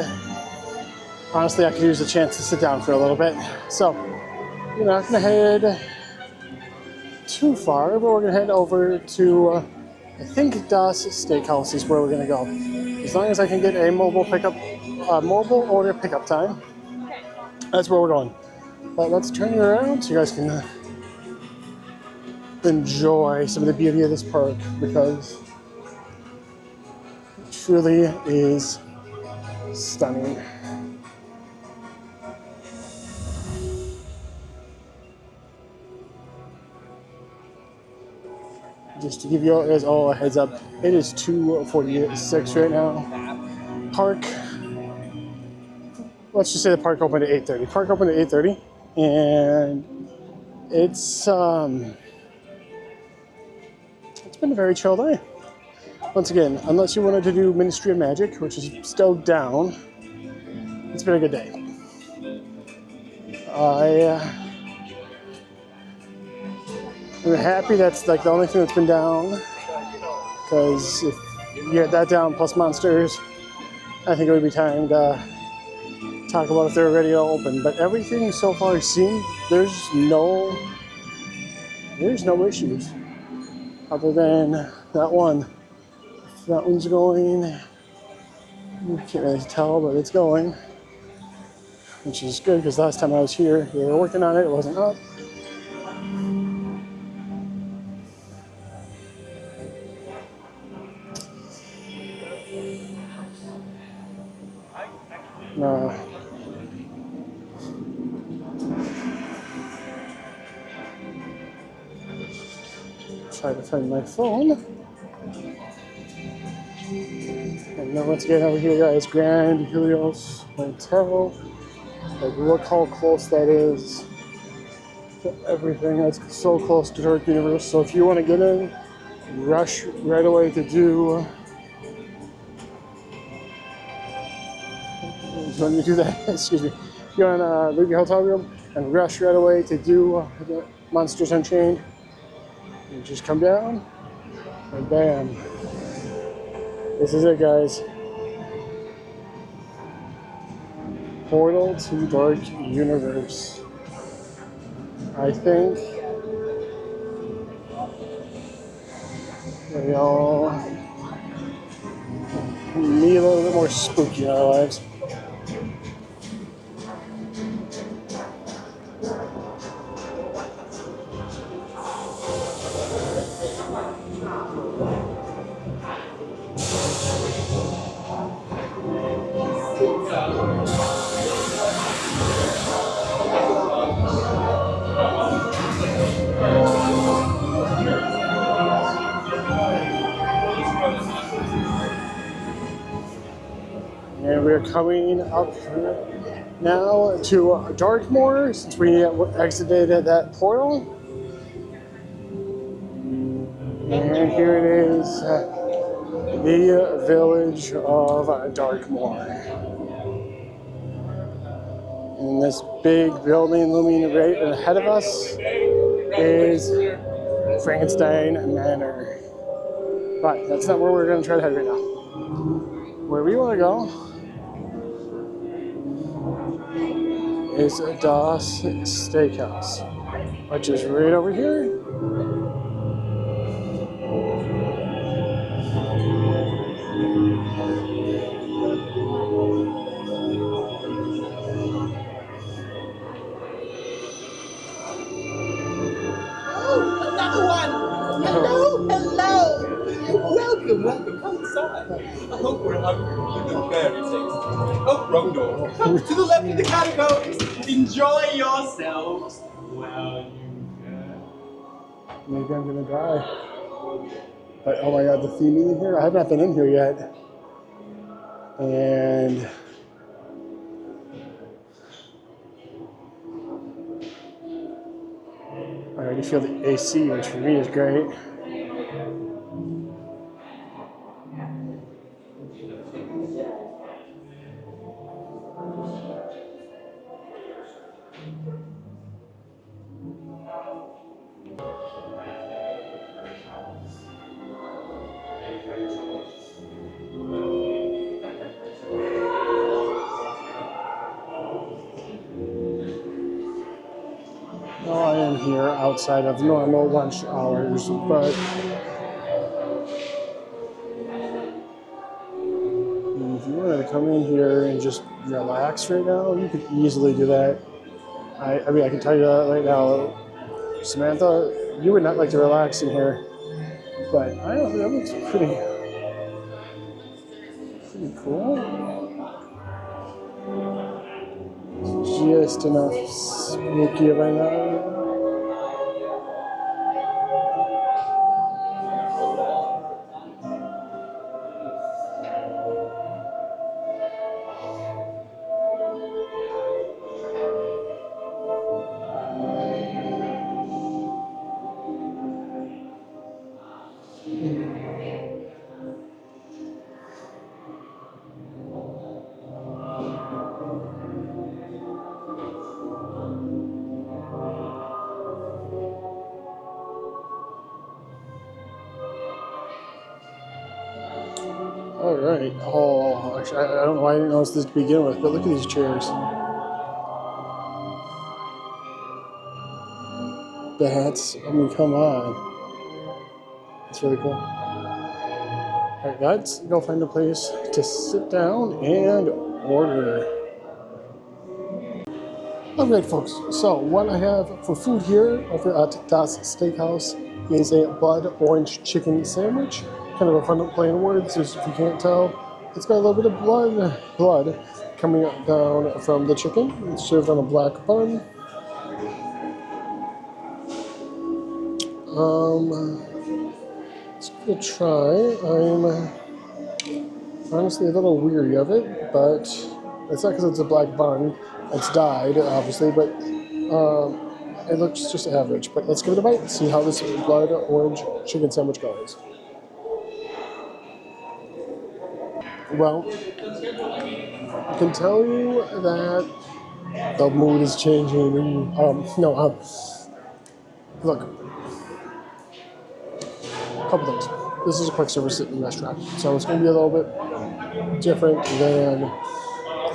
honestly, I could use a chance to sit down for a little bit. So, we're not going to head too far, but we're going to head over to I think Das Steakhouse is where we're gonna go. As long as I can get a mobile order pickup time, that's where we're going. But let's turn you around so you guys can enjoy some of the beauty of this park, because it truly is stunning. Just to give you guys all a heads up, it is 2:46 right now. Park let's just say the park opened at 8:30. Park opened at 8:30, and it's been a very chill day. Once again, unless you wanted to do Ministry of Magic, which is still down, it's been a good day. I'm happy that's like the only thing that's been down, because if you had that down plus monsters, I think it would be time to talk about if they're ready to open. But everything so far seems there's no issues other than that one. That one's going. You can't really tell, but it's going, which is good because last time I was here, they were working on it. It wasn't up. Try to find my phone. And then once again over here, guys, Grand Helios Hotel. Like, look how close that is to everything. That's so close to Dark Universe. So if you want to get in, rush right away to do. When you do that, excuse me. If you want to leave your hotel room and rush right away to do Monsters Unchained, you just come down and bam. This is it, guys. Portal to Dark Universe. I think they all need a little bit more spooky in our lives. And we're coming up now to Darkmoor, since we exited that portal. And here it is, the village of Darkmoor. And this big building looming right ahead of us is Frankenstein Manor. But that's not where we're going to try to head right now. Where we want to go is Das Steakhouse, which is right over here. Oh, another one! Hello, hello! Welcome, come inside. I hope we're hungry. You've been very tasty. Oh, wrong door. Come to the left of the catacombs. Enjoy yourselves. Well, you can. Maybe I'm gonna die. But oh my god, the theming in here? I have not been in here yet. And I already feel the AC, which for me is great. Well, I am here outside of normal lunch hours, but if you wanted to come in here and just relax right now, you could easily do that. I mean, I can tell you that right now, Samantha, you would not like to relax in here, but I don't know, that looks pretty cool. Just enough spooky right now. right. Oh, actually, I don't know why I didn't notice this to begin with, but look at these chairs. That's, I mean, come on. It's really cool. All right, let's go find a place to sit down and order. All right, folks. So what I have for food here over at Das Steakhouse is a blood orange chicken sandwich. Kind of a fun play on words, if you can't tell. It's got a little bit of blood coming down from the chicken. It's served on a black bun. Let's give it a try. I'm honestly a little weary of it, but it's not because it's a black bun. It's dyed, obviously, but it looks just average. But let's give it a bite and see how this blood orange chicken sandwich goes. Well, I can tell you that the mood is changing. Look, a couple things. This is a quick service restaurant, so it's going to be a little bit different than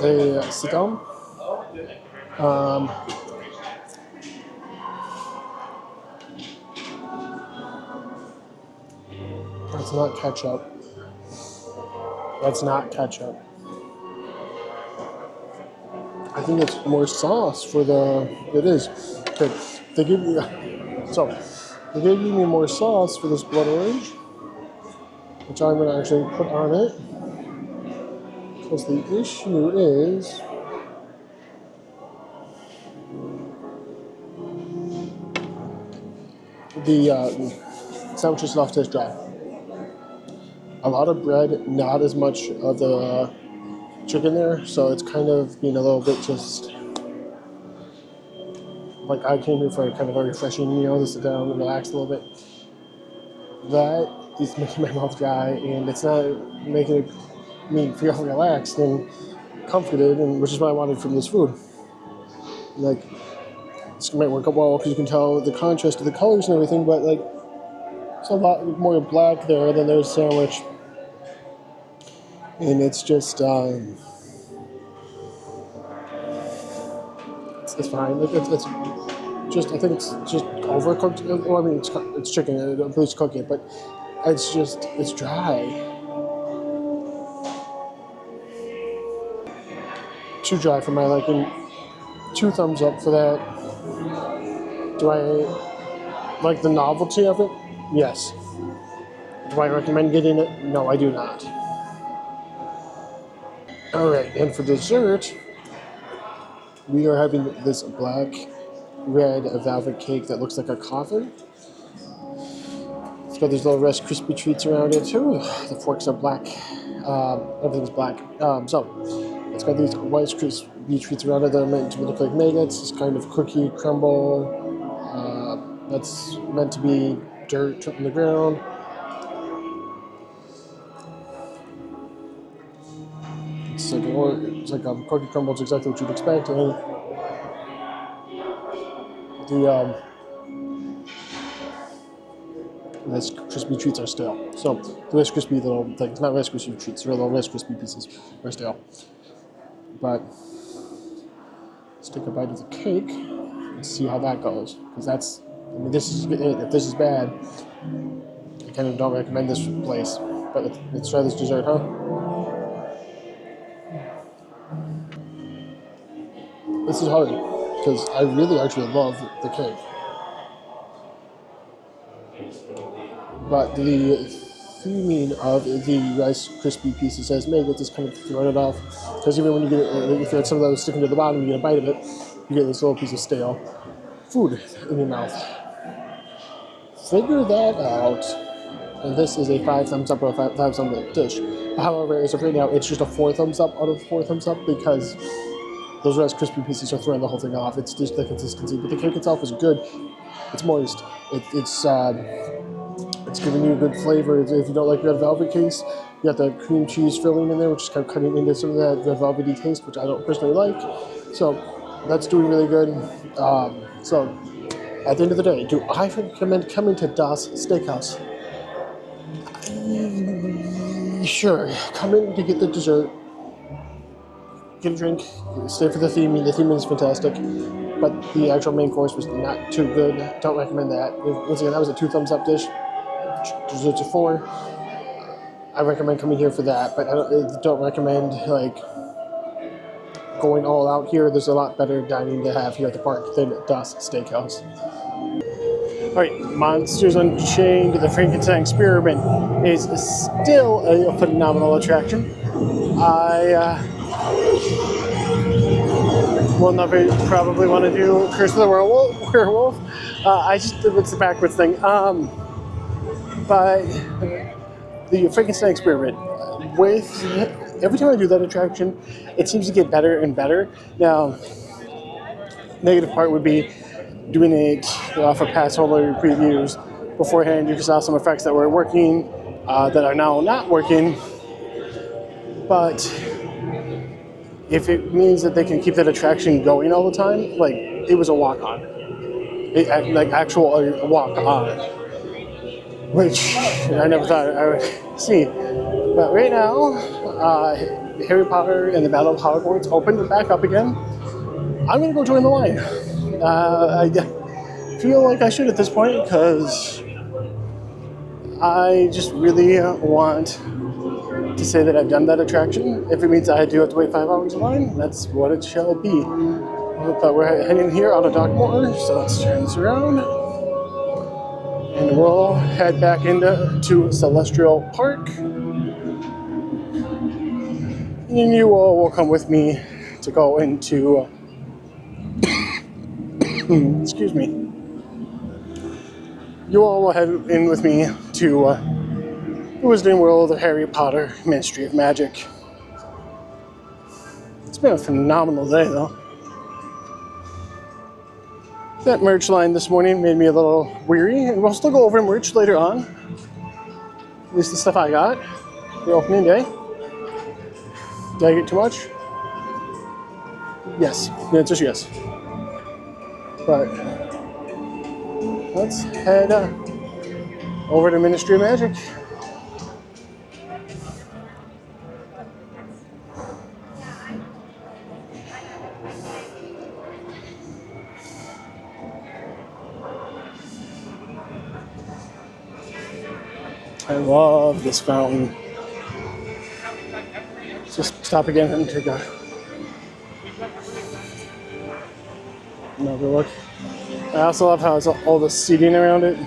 a sit down. That's not ketchup. That's not ketchup. I think it's more sauce for the. It is. Okay. They gave me more sauce for this blood orange, which I'm going to actually put on it. Because the issue is the sandwich is left as dry. A lot of bread, not as much of the chicken there, so it's kind of being a little bit just like I came here for kind of a refreshing meal to sit down and relax a little bit. That is making my mouth dry, and it's not making me feel relaxed and comforted, and which is what I wanted from this food. Like, this might work out well because you can tell the contrast of the colors and everything, but like, it's a lot more black there than there's sandwich. And it's just, it's fine. It's just, I think it's just overcooked. Well, I mean, it's chicken, please cook it, but it's dry. Too dry for my liking. 2 thumbs up for that. Do I like the novelty of it? Yes. Do I recommend getting it? No, I do not. Alright, and for dessert, we are having this black red velvet cake that looks like a coffin. It's got these little Rice Krispie treats around it too. The forks are black. Everything's black. So it's got these Rice Krispie treats around it that are meant to look like maggots. This kind of cookie crumble that's meant to be dirt on the ground. It's like cookie crumble. It's exactly what you'd expect. And the Rice Krispie treats are stale. So the Rice Krispie little things, not Rice Krispie treats, they're little Rice Krispie pieces, are stale. But let's take a bite of the cake and see how that goes. Because that's, I mean, this is it. If this is bad, I kind of don't recommend this place. But let's try this dessert, huh? This is hard because I really actually love the cake. But the theming of the Rice Krispie pieces has made it just kind of thrown it off. Because even when you get if you had some of those sticking to the bottom, you get a bite of it, you get this little piece of stale food in your mouth. Figure that out. And this is a 5 thumbs up or a 5 thumbs up dish. However, as of right now, it's just a 4 thumbs up out of 4 thumbs up because those Rice Krispie pieces are throwing the whole thing off. It's just the consistency, but the cake itself is good. It's moist. It's giving you a good flavor. If you don't like red velvet case, you got the cream cheese filling in there, which is kind of cutting into some of that red velvety taste, which I don't personally like. So that's doing really good. So at the end of the day, do I recommend coming to Das Steakhouse? sure, come in to get the dessert, get a drink, stay for the theme. The theme is fantastic, but the actual main course was not too good. Don't recommend that. Once again, that was a 2 thumbs up dish. Desserts are 4. I recommend coming here for that, but I don't recommend like going all out here. There's a lot better dining to have here at the park than Das Steakhouse. All right, Monsters Unchained, the Frankenstein Experiment is still a phenomenal attraction. I will never probably want to do Curse of the Werewolf. I just it's the backwards thing. But the Frankenstein Experiment, with every time I do that attraction, it seems to get better and better. Now, negative part would be doing it for pass holder previews beforehand. You saw some effects that were working that are now not working. But if it means that they can keep that attraction going all the time, like it was a walk-on, like actual walk-on, which I never thought I would see. But right now, Harry Potter and the Battle of Hogwarts opened back up again. I'm gonna go join the line. I feel like I should at this point because I just really want to say that I've done that attraction. If it means I do have to wait 5 hours in line, that's what it shall be. But we're heading here out of Dockmore, so let's turn this around. And we'll head back into Celestial Park. And you all will come with me to go into excuse me. You all will head in with me to the Wizarding World of Harry Potter Ministry of Magic. It's been a phenomenal day, though. That merch line this morning made me a little weary, and we'll still go over merch later on. At least the stuff I got for opening day. Did I get too much? Yes. The answer is yes. But let's head over to Ministry of Magic. I love this fountain. Let's just stop again and take another look. I also love how it's all the seating around it.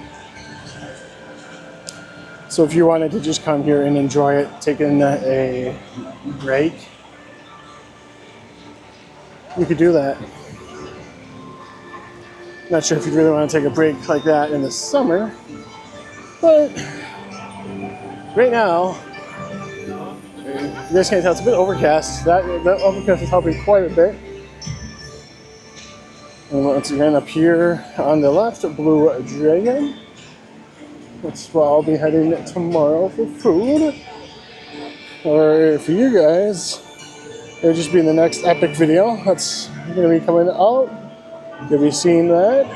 So if you wanted to just come here and enjoy it, taking a break, you could do that. Not sure if you'd really want to take a break like that in the summer, but right now, you guys can't tell, it's a bit overcast. That overcast is helping quite a bit. And once again, up here on the left, Blue Dragon. That's where I'll be heading tomorrow for food. Or for you guys, it'll just be in the next epic video. That's going to be coming out. You'll be seeing that.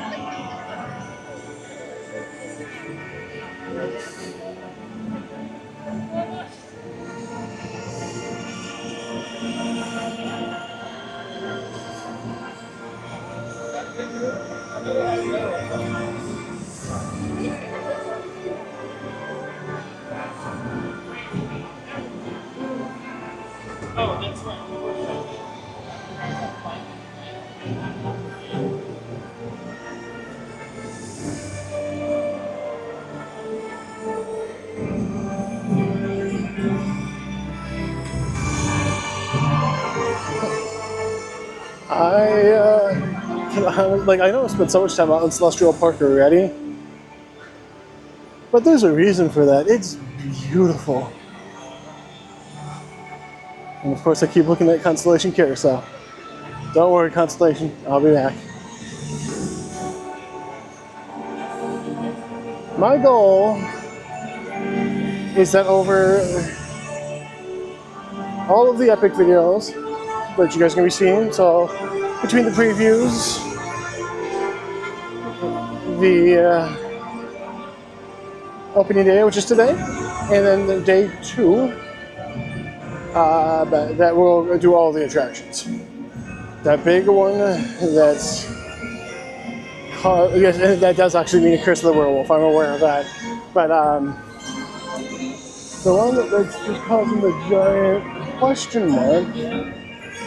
Oh, that's right. I know I spent so much time out in Celestial Park already, but there's a reason for that. It's beautiful. And of course I keep looking at Constellation Carousel. Don't worry, Constellation, I'll be back. My goal is that over all of the epic videos that you guys are going to be seeing, so between the previews, the opening day, which is today, and then the day 2, but that will do all the attractions. That big one that's called, yes, that does actually mean Curse of the Werewolf. I'm aware of that. But the one that's just causing the giant question mark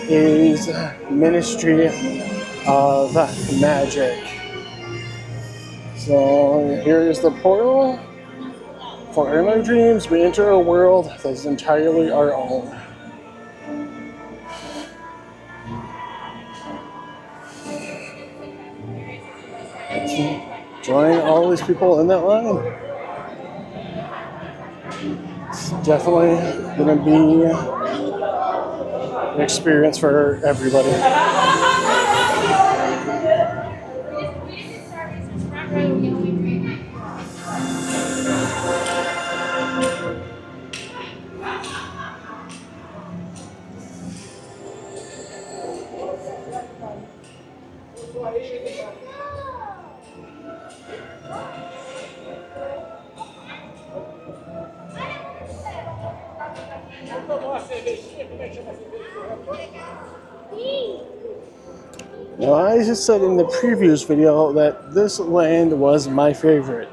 is Ministry of Magic. So here is the portal. For in our dreams, we enter a world that is entirely our own. Join all these people in that line. It's definitely going to be an experience for everybody. Now, I just said in the previous video that this land was my favorite.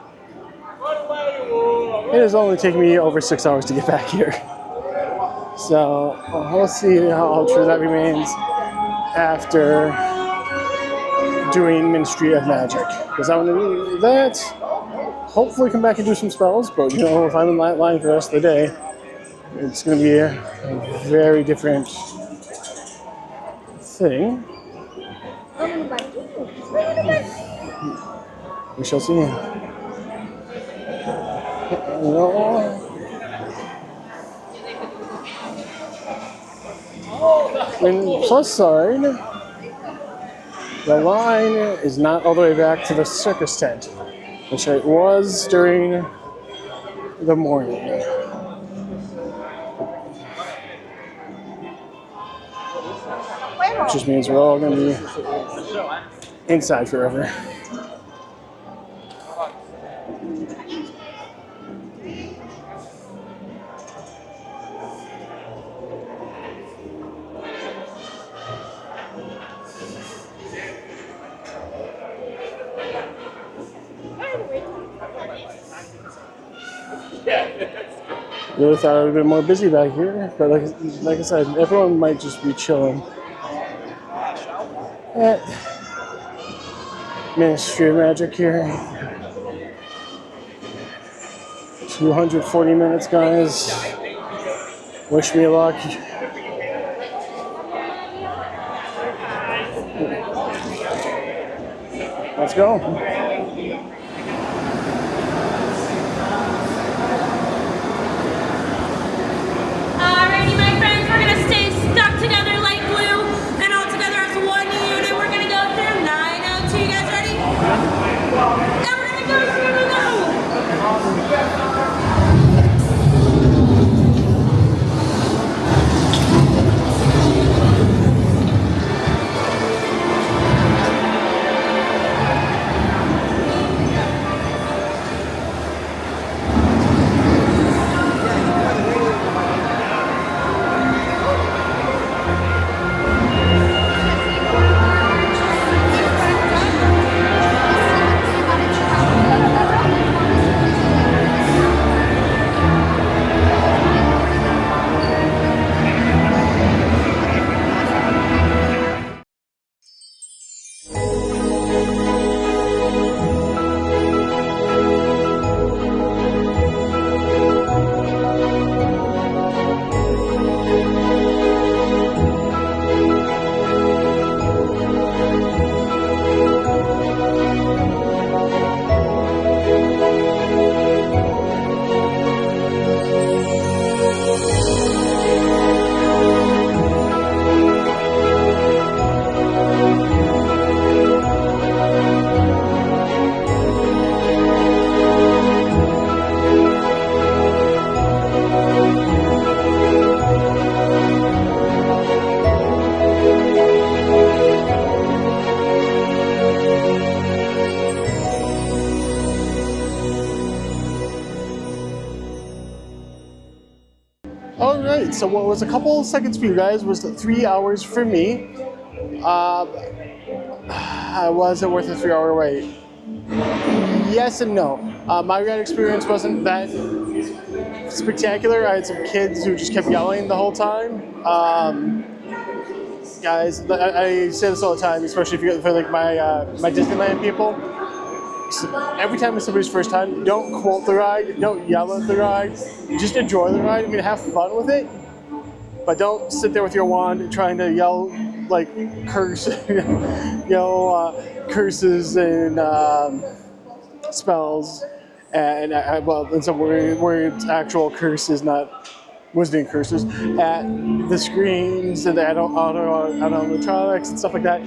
It has only taken me over 6 hours to get back here. So we'll see how true that remains after doing Ministry of Magic. Because I want to do that, hopefully come back and do some spells, but you know, if I'm in that line for the rest of the day, it's going to be a very different thing. We shall see. And plus side, the line is not all the way back to the circus tent, which it was during the morning. Which just means we're all going to be inside forever. Really thought I would have been more busy back here, but like I said, everyone might just be chilling at Ministry of Magic here. 240 minutes, guys. Wish me luck. Let's go. Together like glue and all together as one unit. We're gonna go through 902. You guys ready? And we're gonna go. right, so what was a couple seconds for you guys was 3 hours for me. Was it worth a 3 hour wait? Yes and no. My ride experience wasn't that spectacular. I had some kids who just kept yelling the whole time. Guys, I say this all the time, especially if you're for like my Disneyland people. Every time it's somebody's first time, don't quote the ride, don't yell at the ride, just enjoy the ride. I mean, have fun with it, but don't sit there with your wand trying to yell like curses and spells, and some where it's actual curses, not wizarding curses, at the screens and the animatronics and stuff like that.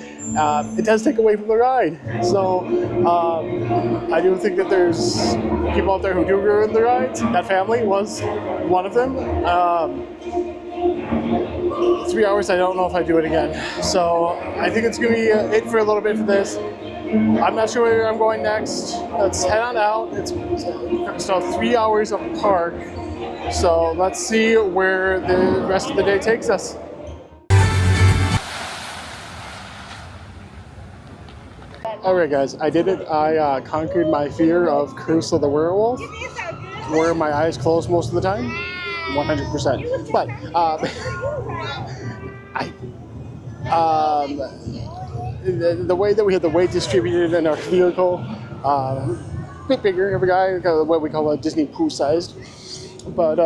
It does take away from the ride. So I do think that there's people out there who do ruin the rides. That family was one of them. 3 hours, I don't know if I do it again. So I think it's going to be it for a little bit for this. I'm not sure where I'm going next. Let's head on out. It's so 3 hours of park. So let's see where the rest of the day takes us. Alright guys, I did it. I conquered my fear of Curse of the Werewolf. Were my eyes closed most of the time? 100%. But the way that we had the weight distributed in our vehicle, a bit bigger of a guy, what we call a Disney poo sized. But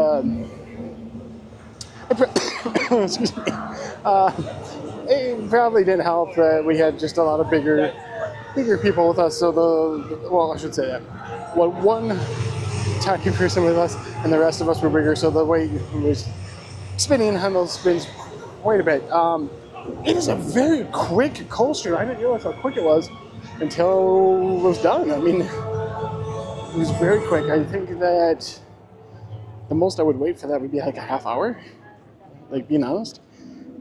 excuse me. It probably didn't help that we had just a lot of bigger people with us. So I should say that. Well, one tiny person with us, and the rest of us were bigger. So the weight was spinning on those spins quite a bit. It is a very quick coaster. I didn't realize how quick it was until it was done. I mean, it was very quick. I think that the most I would wait for that would be like a half hour, like being honest.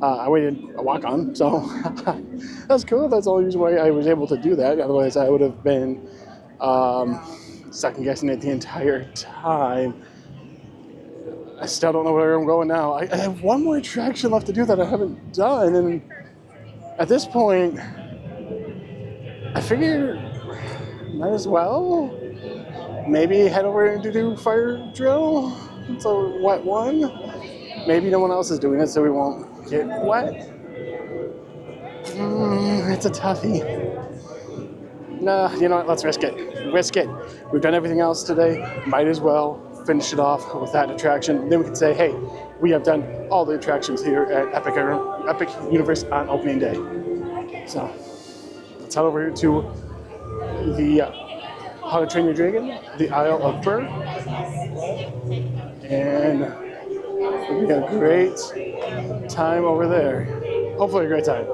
I waited a walk on, so that's cool. That's the only reason why I was able to do that. Otherwise, I would have been second guessing it the entire time. I still don't know where I'm going now. I have one more attraction left to do that I haven't done, and at this point, I figure might as well maybe head over and do fire drill. It's a wet one. Maybe no one else is doing it, so we won't get wet. It's a toughie. Nah, you know what? Let's risk it. Risk it. We've done everything else today. Might as well finish it off with that attraction. Then we can say, hey, we have done all the attractions here at Epic Universe on opening day. So let's head over to the How to Train Your Dragon, the Isle of Burr, and we got a great time over there. Hopefully a great time.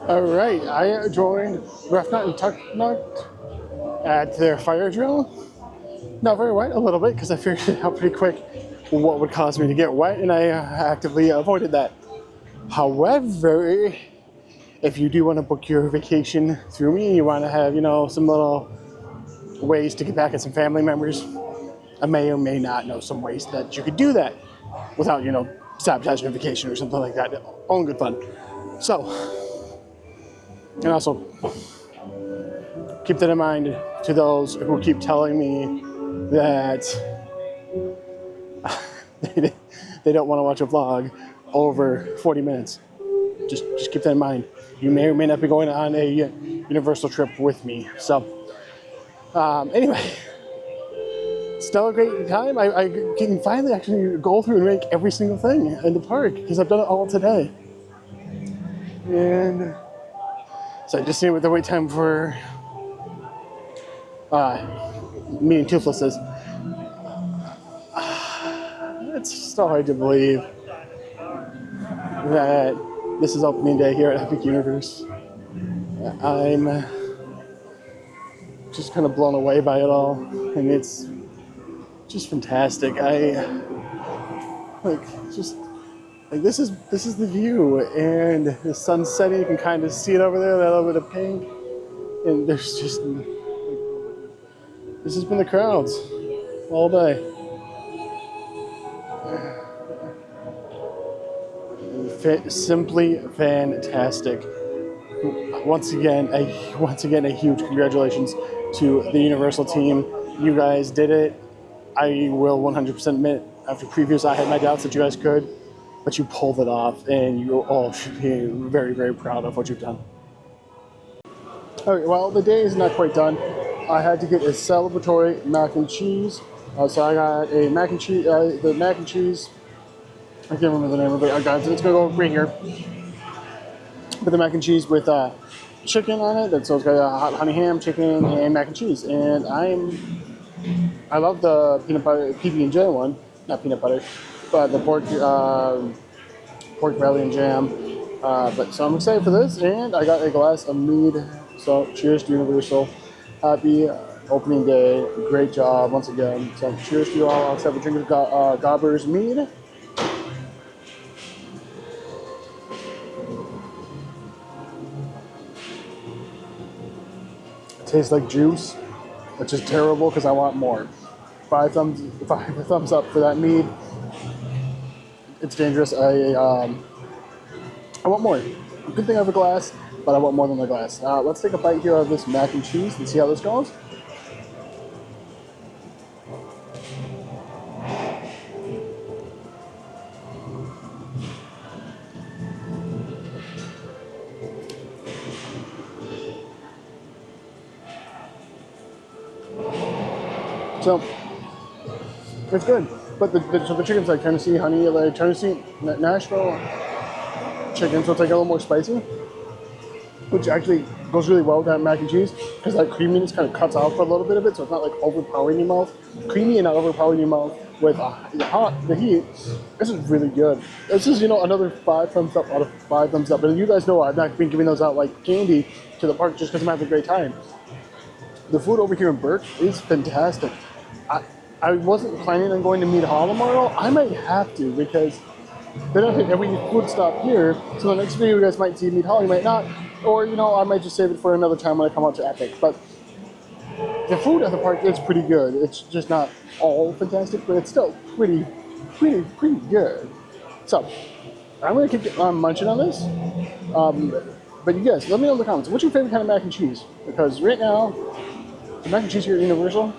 All right, I joined Rough Nut and Tuck Nut at their fire drill. Not very wet, a little bit, because I figured out pretty quick what would cause me to get wet, and I actively avoided that. However, if you do want to book your vacation through me, you want to have, some little ways to get back at some family members, I may or may not know some ways that you could do that without, sabotaging your vacation or something like that. All in good fun. So, and also, keep that in mind to those who keep telling me that they don't want to watch a vlog over 40 minutes. Just keep that in mind. You may or may not be going on a Universal trip with me. So, anyway, still a great time. I can finally actually go through and make every single thing in the park because I've done it all today. And so I just see what the wait time for meeting Toothless is. It's so hard to believe that this is opening day here at Epic Universe. I'm just kind of blown away by it all, and it's just fantastic. This is the view, and the sun's setting. You can kind of see it over there, that little bit of pink. And there's just, this has been the crowds all day. Simply fantastic. Once again, a huge congratulations to the Universal team. You guys did it. I will 100% admit, after previews, I had my doubts that you guys could, but you pulled it off, and you all should be very, very proud of what you've done. All right, well, the day is not quite done. I had to get a celebratory mac and cheese. So I got a mac and cheese, the mac and cheese, I can't remember the name of it. I got it. It's gonna go right here. But the mac and cheese with chicken on it. So it's got a hot honey ham, chicken, and mac and cheese. And I love the peanut butter PB&J one, not peanut butter, but the pork belly and jam. So I'm excited for this, and I got a glass of mead. So cheers to Universal. Happy opening day. Great job once again. So cheers to you all. Let's have a drink of Gobber's mead. Tastes like juice, which is terrible because I want more. 5 thumbs up for that mead. It's dangerous. I want more. Good thing I have a glass, but I want more than the glass. Let's take a bite here of this mac and cheese and see how this goes. So it's good, but the chicken's like Tennessee honey, like Tennessee Nashville chicken, so it's like a little more spicy, which actually goes really well with that mac and cheese because that creaminess kind of cuts out for a little bit of it, so it's not like overpowering your mouth. Creamy and not overpowering your mouth with the heat. This is really good. This is another 5 thumbs up out of 5 thumbs up. And you guys know I've not been giving those out like candy to the park just because I'm having a great time. The food over here in Burke is fantastic. I wasn't planning on going to Mead Hall tomorrow. I might have to because they don't hit every food stop here. So the next video you guys might see Mead Hall, you might not. Or, I might just save it for another time when I come out to Epic. But the food at the park is pretty good. It's just not all fantastic, but it's still pretty good. So, I'm going to keep munching on this. But you guys, let me know in the comments, what's your favorite kind of mac and cheese? Because right now, the mac and cheese here at Universal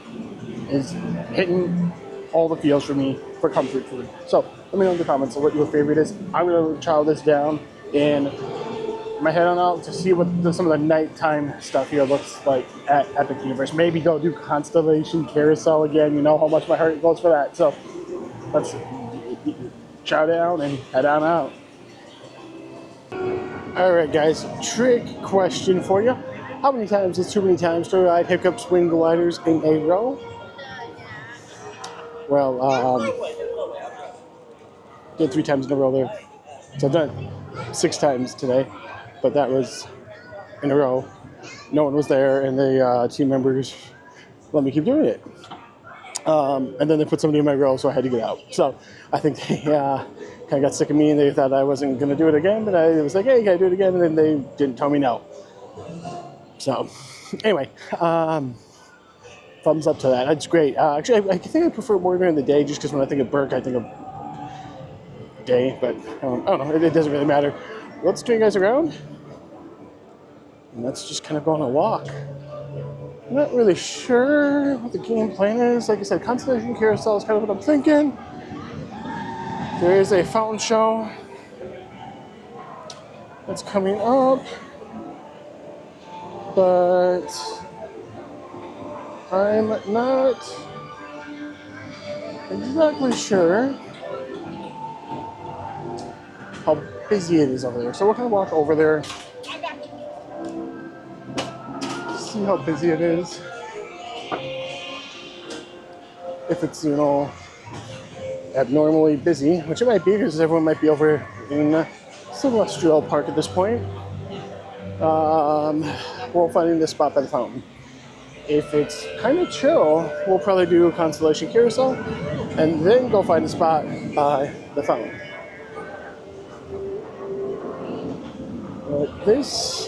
is hitting all the feels for me for comfort food. So let me know in the comments what your favorite is. I'm going to chow this down and head on out to see what some of the nighttime stuff here looks like at Epic Universe. Maybe go do Constellation Carousel again. You know how much my heart goes for that. So let's chow down and head on out. Alright guys, trick question for you. How many times is too many times to ride Hiccup Swing Gliders in a row? Well, did 3 times in a row there. So I've done it 6 times today, but that was in a row. No one was there, and the team members let me keep doing it. And then they put somebody in my row, so I had to get out. So I think they kind of got sick of me, and they thought I wasn't going to do it again, but I was like, hey, can I do it again? And then they didn't tell me no. So anyway, thumbs up to that. That's great. Actually, I think I prefer more during the day, just because when I think of Burke, I think of day, but I don't know. It doesn't really matter. Let's turn you guys around, and let's just kind of go on a walk. I'm not really sure what the game plan is. Like I said, Constellation Carousel is kind of what I'm thinking. There is a fountain show that's coming up, but I'm not exactly sure how busy it is over there. So we're going to walk over there, see how busy it is. If it's, abnormally busy, which it might be because everyone might be over in Celestial Park at this point. We'll find this spot by the fountain. If it's kind of chill, we'll probably do Constellation Carousel and then go find a spot by the fountain. But this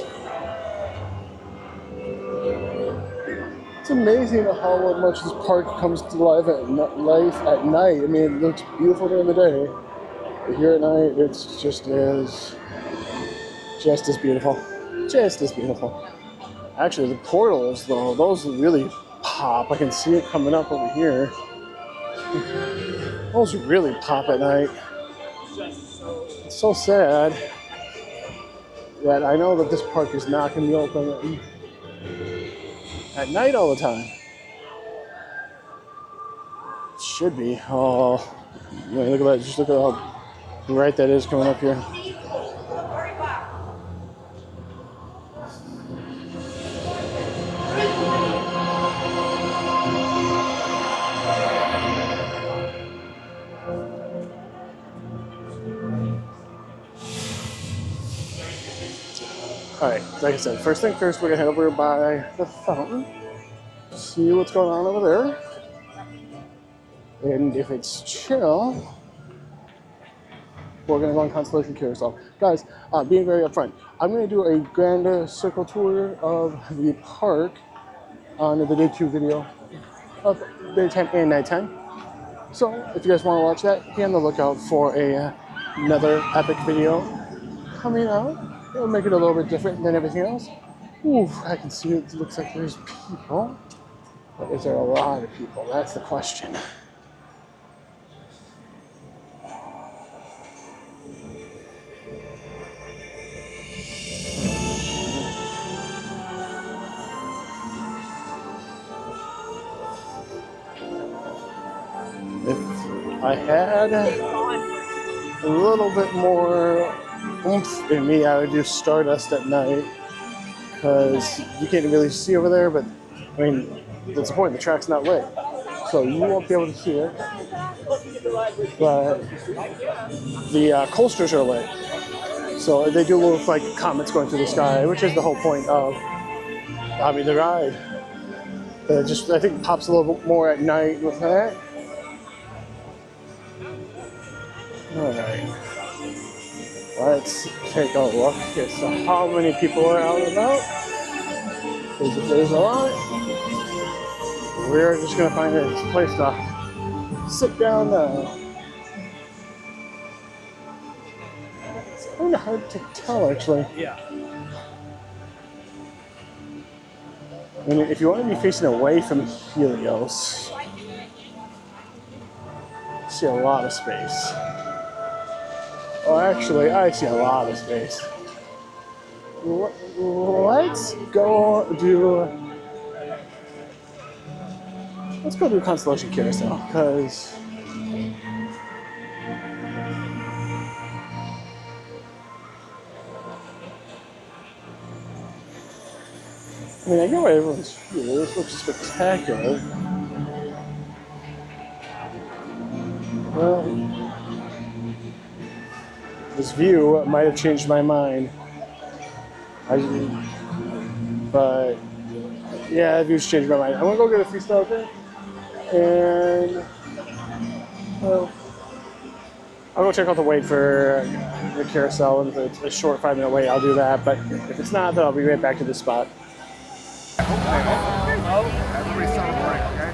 It's amazing how much this park comes to life at night. I mean, it looks beautiful during the day, but here at night, it's just as beautiful. Just as beautiful. Actually, the portals, though, those really pop. I can see it coming up over here. Those really pop at night. It's so sad that I know that this park is not going to be open at night all the time. It should be. Oh, man, look at that. Just look at how bright that is coming up here. Alright, like I said, first thing first, we're going to head over by the fountain, see what's going on over there, and if it's chill, we're going to go on Constellation Carousel. Guys, being very upfront, I'm going to do a grand circle tour of the park on the day 2 video of daytime and nighttime. So, if you guys want to watch that, be on the lookout for another epic video coming out. It'll make it a little bit different than everything else. Ooh, I can see it looks like there's people. But is there a lot of people? That's the question. If I had a little bit more oomph in me, I would do Stardust at night, because you can't really see over there, but I mean, that's the point, the track's not lit, so you won't be able to see it, but the coasters are lit, so they do look like comets going through the sky, which is the whole point of the ride. It just, I think, pops a little bit more at night with that. Alright. Let's take a look at how many people are out and about. Because if there's a lot, we're just going to find a place to sit down now. It's kind of hard to tell, actually. Yeah. I mean, if you want to be facing away from Helios, you see a lot of space. Oh, actually, I see a lot of space. Let's go do Constellation Carousel, because I mean, I get why everyone's here. This looks spectacular. Well, this view might have changed my mind. But yeah, that view's changed my mind. I'm gonna go get a freestyle thing, and well, I'll go check out the wait for the carousel, and if it's a short 5-minute wait, I'll do that. But if it's not, then I'll be right back to this spot. Everybody celebrate, okay?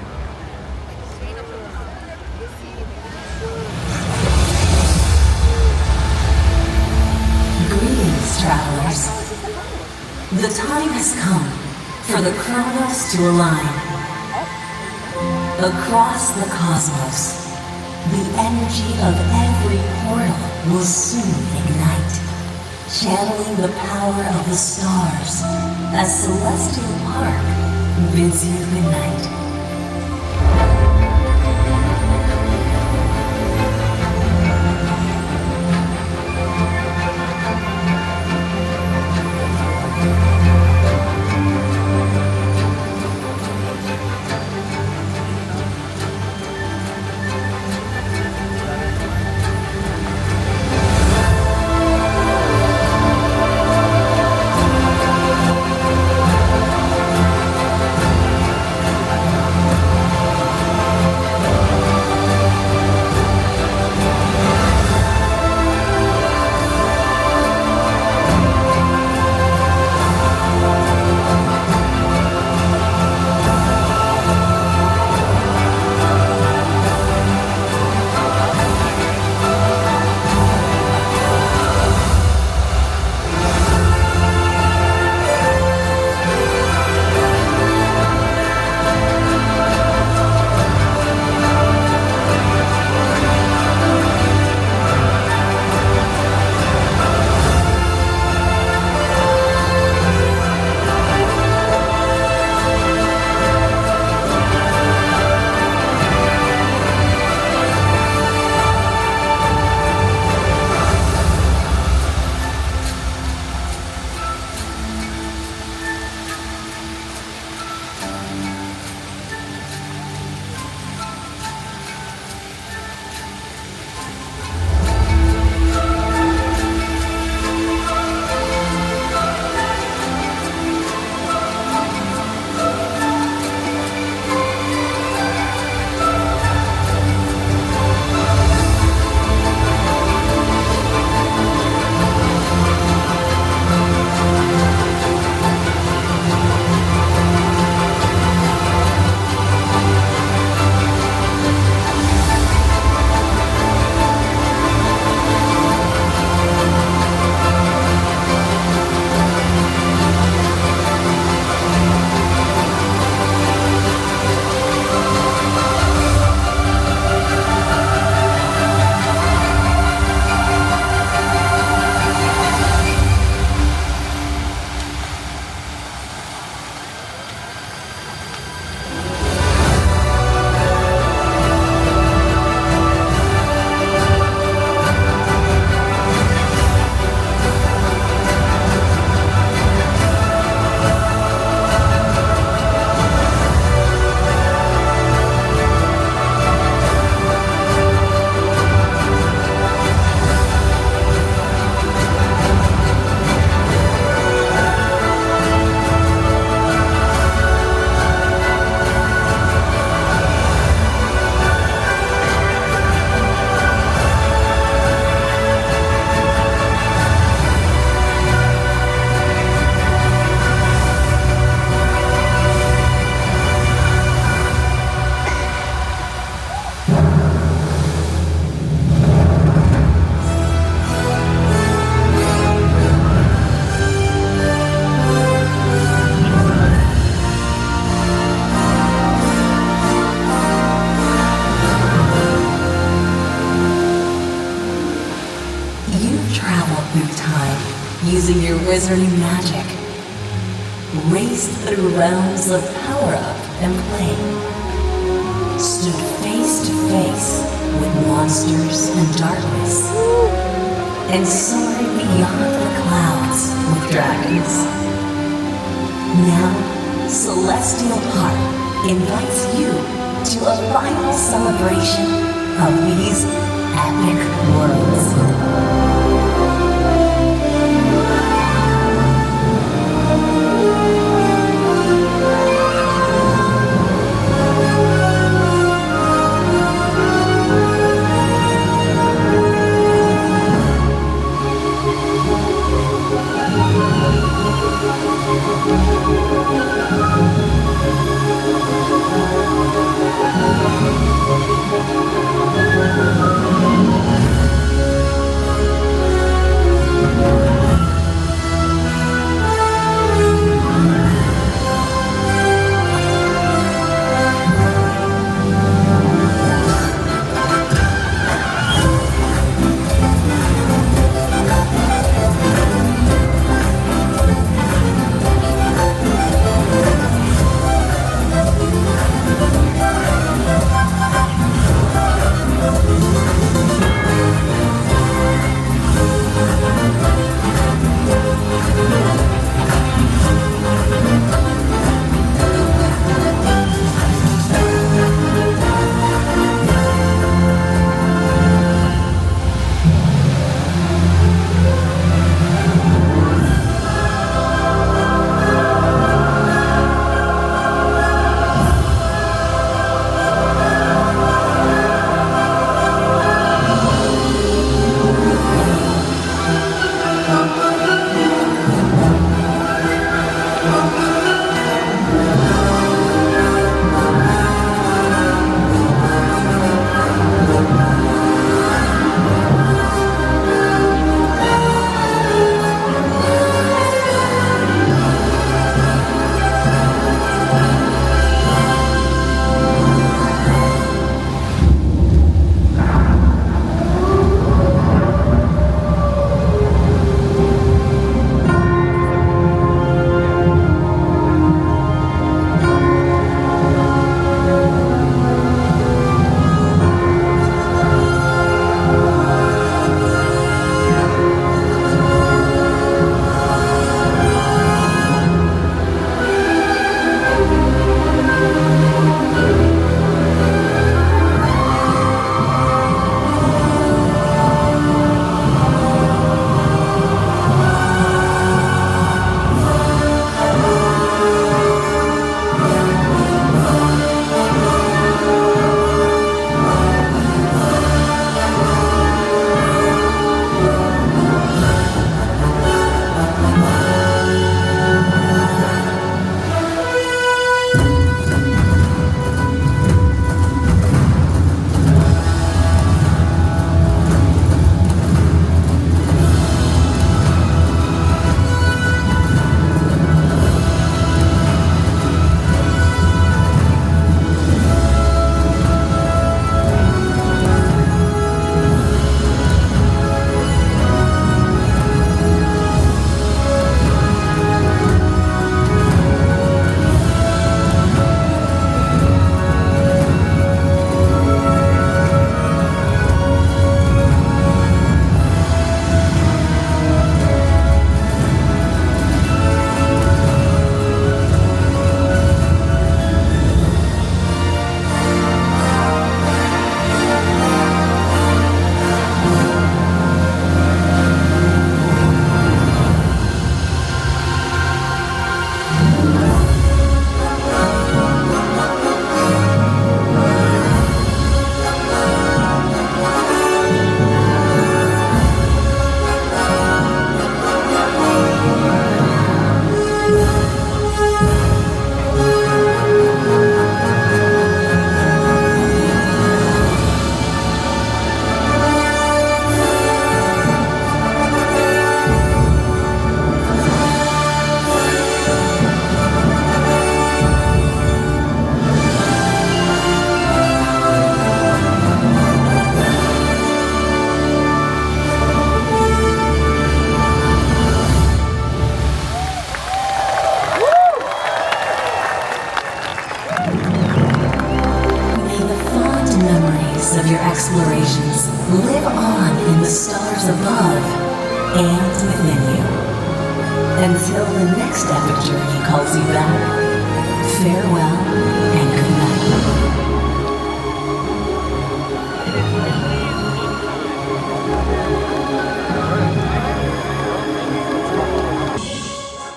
Greetings, travelers. The time has come for the chronos to align. Across the cosmos, the energy of every portal will soon ignite, channeling the power of the stars as Celestial Park bids you goodnight. you've traveled through time using your wizarding magic, raced through realms of power-up and play, stood face to face with monsters and darkness, and soared beyond the clouds with dragons. Now, Celestial Park invites you to a final celebration of these epic worlds. above and within you. Until the next epic journey calls you back, farewell and good night.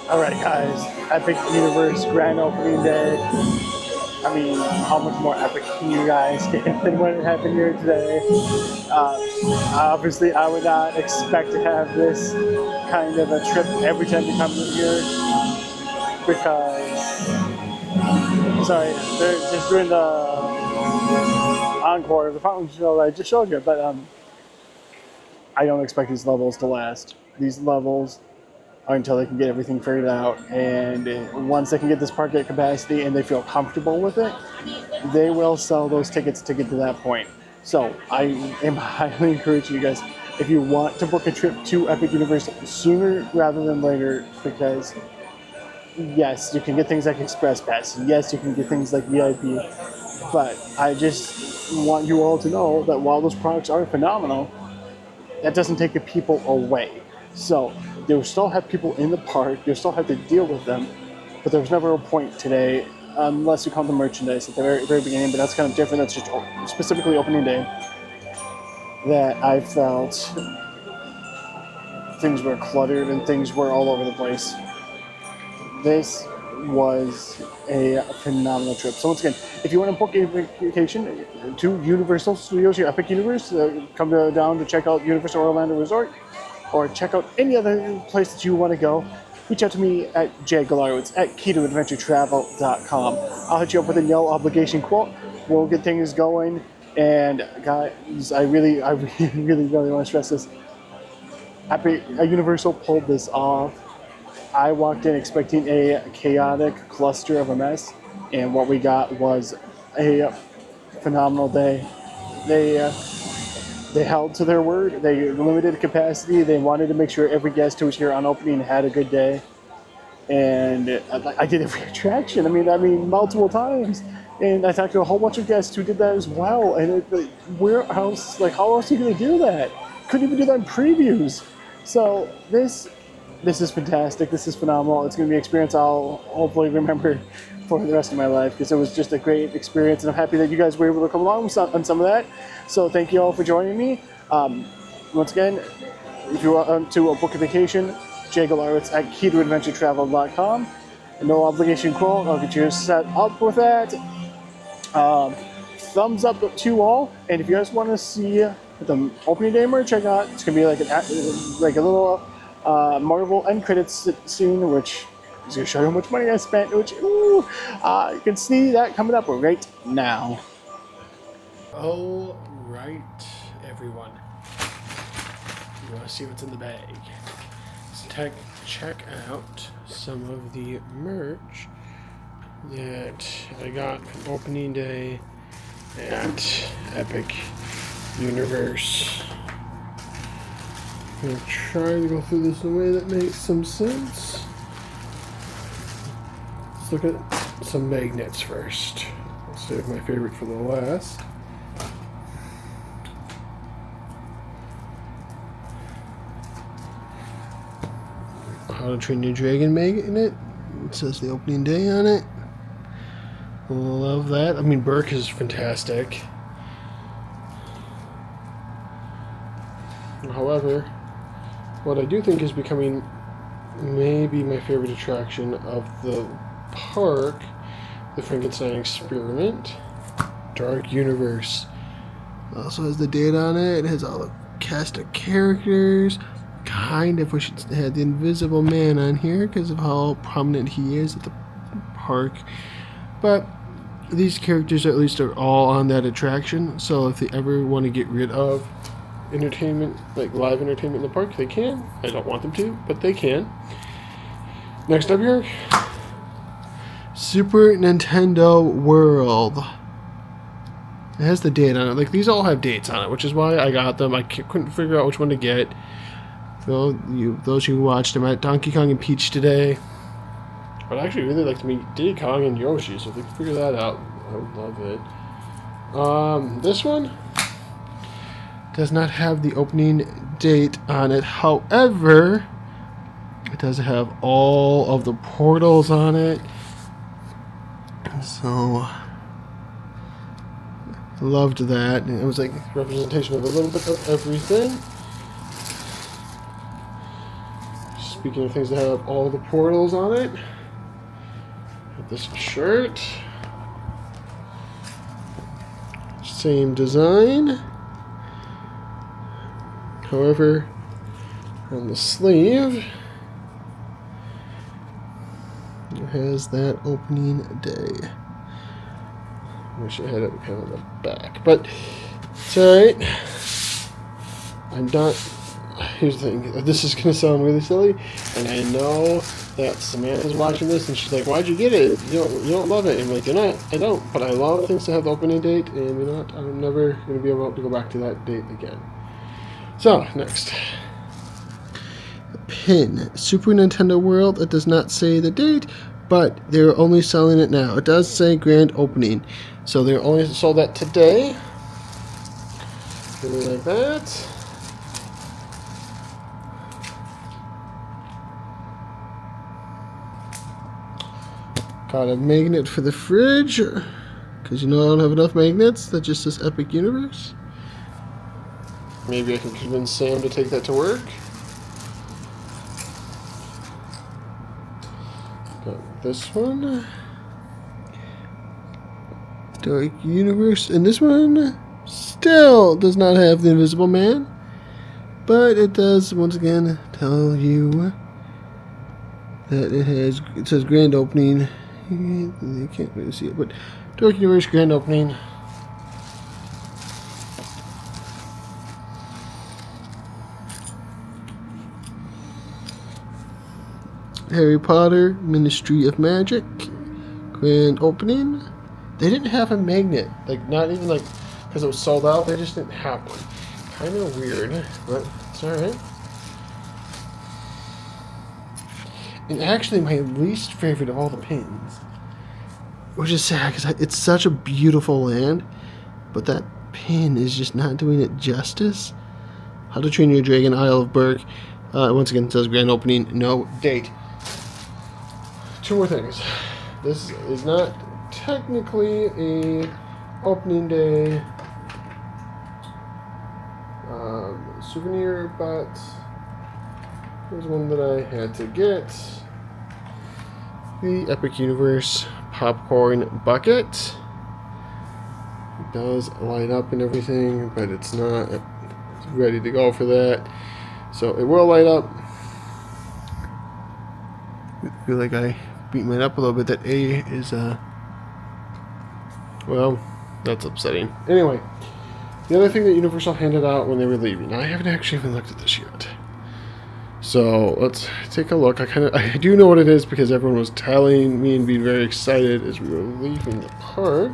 Alright guys, Epic Universe Grand Opening Day. I mean, how much more epic can you guys get than what happened here today? Obviously, I would not expect to have this kind of a trip every time you come here because, sorry, they're just doing the encore of the fountain show that I just showed you, but I don't expect these levels to last. These levels are until they can get everything figured out, and once they can get this park at capacity and they feel comfortable with it, they will sell those tickets to get to that point. So I am highly encouraging you guys, if you want to book a trip to Epic Universe sooner rather than later, because yes, you can get things like Express Pass, yes, you can get things like VIP, but I just want you all to know that while those products are phenomenal, that doesn't take the people away. So you'll still have people in the park, you'll still have to deal with them, but there was never a point today, unless you count the merchandise at the very, very beginning, but that's kind of different, that's just specifically opening day, that I felt things were cluttered and things were all over the place. This was a phenomenal trip. So once again, if you want to book a vacation to Universal Studios, your Epic Universe, come down to check out Universal Orlando Resort, or check out any other place that you want to go, reach out to me at jgalarowicz at keytoadventuretravel.com. I'll hit you up with a no obligation quote. We'll get things going. And guys, I really want to stress this. Universal pulled this off. I walked in expecting a chaotic cluster of a mess, and what we got was a phenomenal day. They held to their word. They limited capacity. They wanted to make sure every guest who was here on opening had a good day. And I did every attraction. I mean, multiple times. And I talked to a whole bunch of guests who did that as well. And how else are you going to do that? Couldn't even do that in previews. So this is fantastic. This is phenomenal. It's going to be an experience I'll hopefully remember for the rest of my life, because it was just a great experience, and I'm happy that you guys were able to come along on some of that. So thank you all for joining me. Once again, if you want to book a vacation, jgalarowicz at keytoadventuretravel.com. No obligation quote. I'll get you set up with that. Thumbs up to all. And if you guys want to see the opening day merch I got, it's gonna be like a little Marvel end credits scene, which is gonna show you how much money I spent. Which you can see that coming up right now. All right, everyone. You want to see what's in the bag? Let's check out some of the merch that I got from opening day at Epic Universe. I'm going to try to go through this in a way that makes some sense. Let's look at some magnets first. I'll save my favorite for the last. How to Train Your Dragon magnet. It says the opening day on it. Love that. I mean, Burke is fantastic. However, what I do think is becoming maybe my favorite attraction of the park, the Frankenstein Experiment, Dark Universe. It also has the date on it. It has all the cast of characters. Kind of wish it had the Invisible Man on here because of how prominent he is at the park. But these characters at least are all on that attraction. So if they ever want to get rid of entertainment, like live entertainment in the park, they can. I don't want them to, but they can. Next up here, Super Nintendo World. It has the date on it. Like, these all have dates on it, which is why I got them. I couldn't figure out which one to get. Those who watched them at Donkey Kong and Peach today. I'd actually really like to meet Diddy Kong and Yoshi, so if they can figure that out, I would love it. This one does not have the opening date on it. However, it does have all of the portals on it. So loved that. And it was like representation of a little bit of everything. Speaking of things that have all the portals on it, this shirt, same design. However, on the sleeve, it has that opening day. Wish I had it kind of on the back, but it's alright. I'm not. Here's the thing. This is gonna sound really silly, and I know that Samantha's watching this, and she's like, "Why'd you get it? You don't love it." And I'm like, "You're not. I don't. But I love things to have the opening date, and you know what? I'm never gonna be able to go back to that date again." So next. Pin. Super Nintendo World. It does not say the date, but they're only selling it now. It does say grand opening, so they're only sold that today. Something like that. Got a magnet for the fridge, because you know I don't have enough magnets. That just says Epic Universe. Maybe I can convince Sam to take that to work. Got this one. Dark Universe. And this one still does not have the Invisible Man. But it does, once again, tell you that it says grand opening. You can't really see it, but Dark Universe grand opening. Harry Potter Ministry of Magic grand opening. They didn't have a magnet, like not even like because it was sold out. They just didn't have one. Kind of weird, but it's all right. And actually, my least favorite of all the pins, which is sad because it's such a beautiful land, but that pin is just not doing it justice. How to Train Your Dragon, Isle of Berg. Once again, it says grand opening, no date. Two more things. This is not technically a opening day souvenir, but there's one that I had to get. The Epic Universe popcorn bucket. It does light up and everything, but it's not ready to go for that. So it will light up. I feel like I beat mine up a little bit. That A is well, that's upsetting. Anyway, the other thing that Universal handed out when they were leaving. Now, I haven't actually even looked at this yet. So let's take a look. I do know what it is because everyone was telling me and being very excited as we were leaving the park.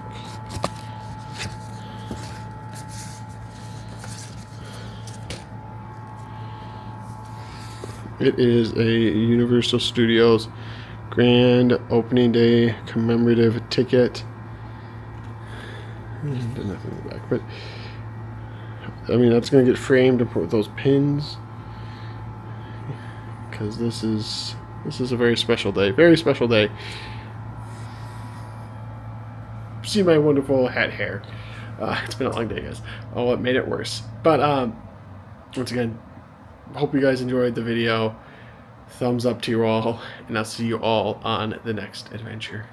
It is a Universal Studios grand opening day commemorative ticket. There's nothing in the back, but I mean that's going to get framed and put with those pins. Because this is a very special day. Very special day. See my wonderful hat hair. It's been a long day, guys. Oh, it made it worse. But once again, hope you guys enjoyed the video. Thumbs up to you all, and I'll see you all on the next adventure.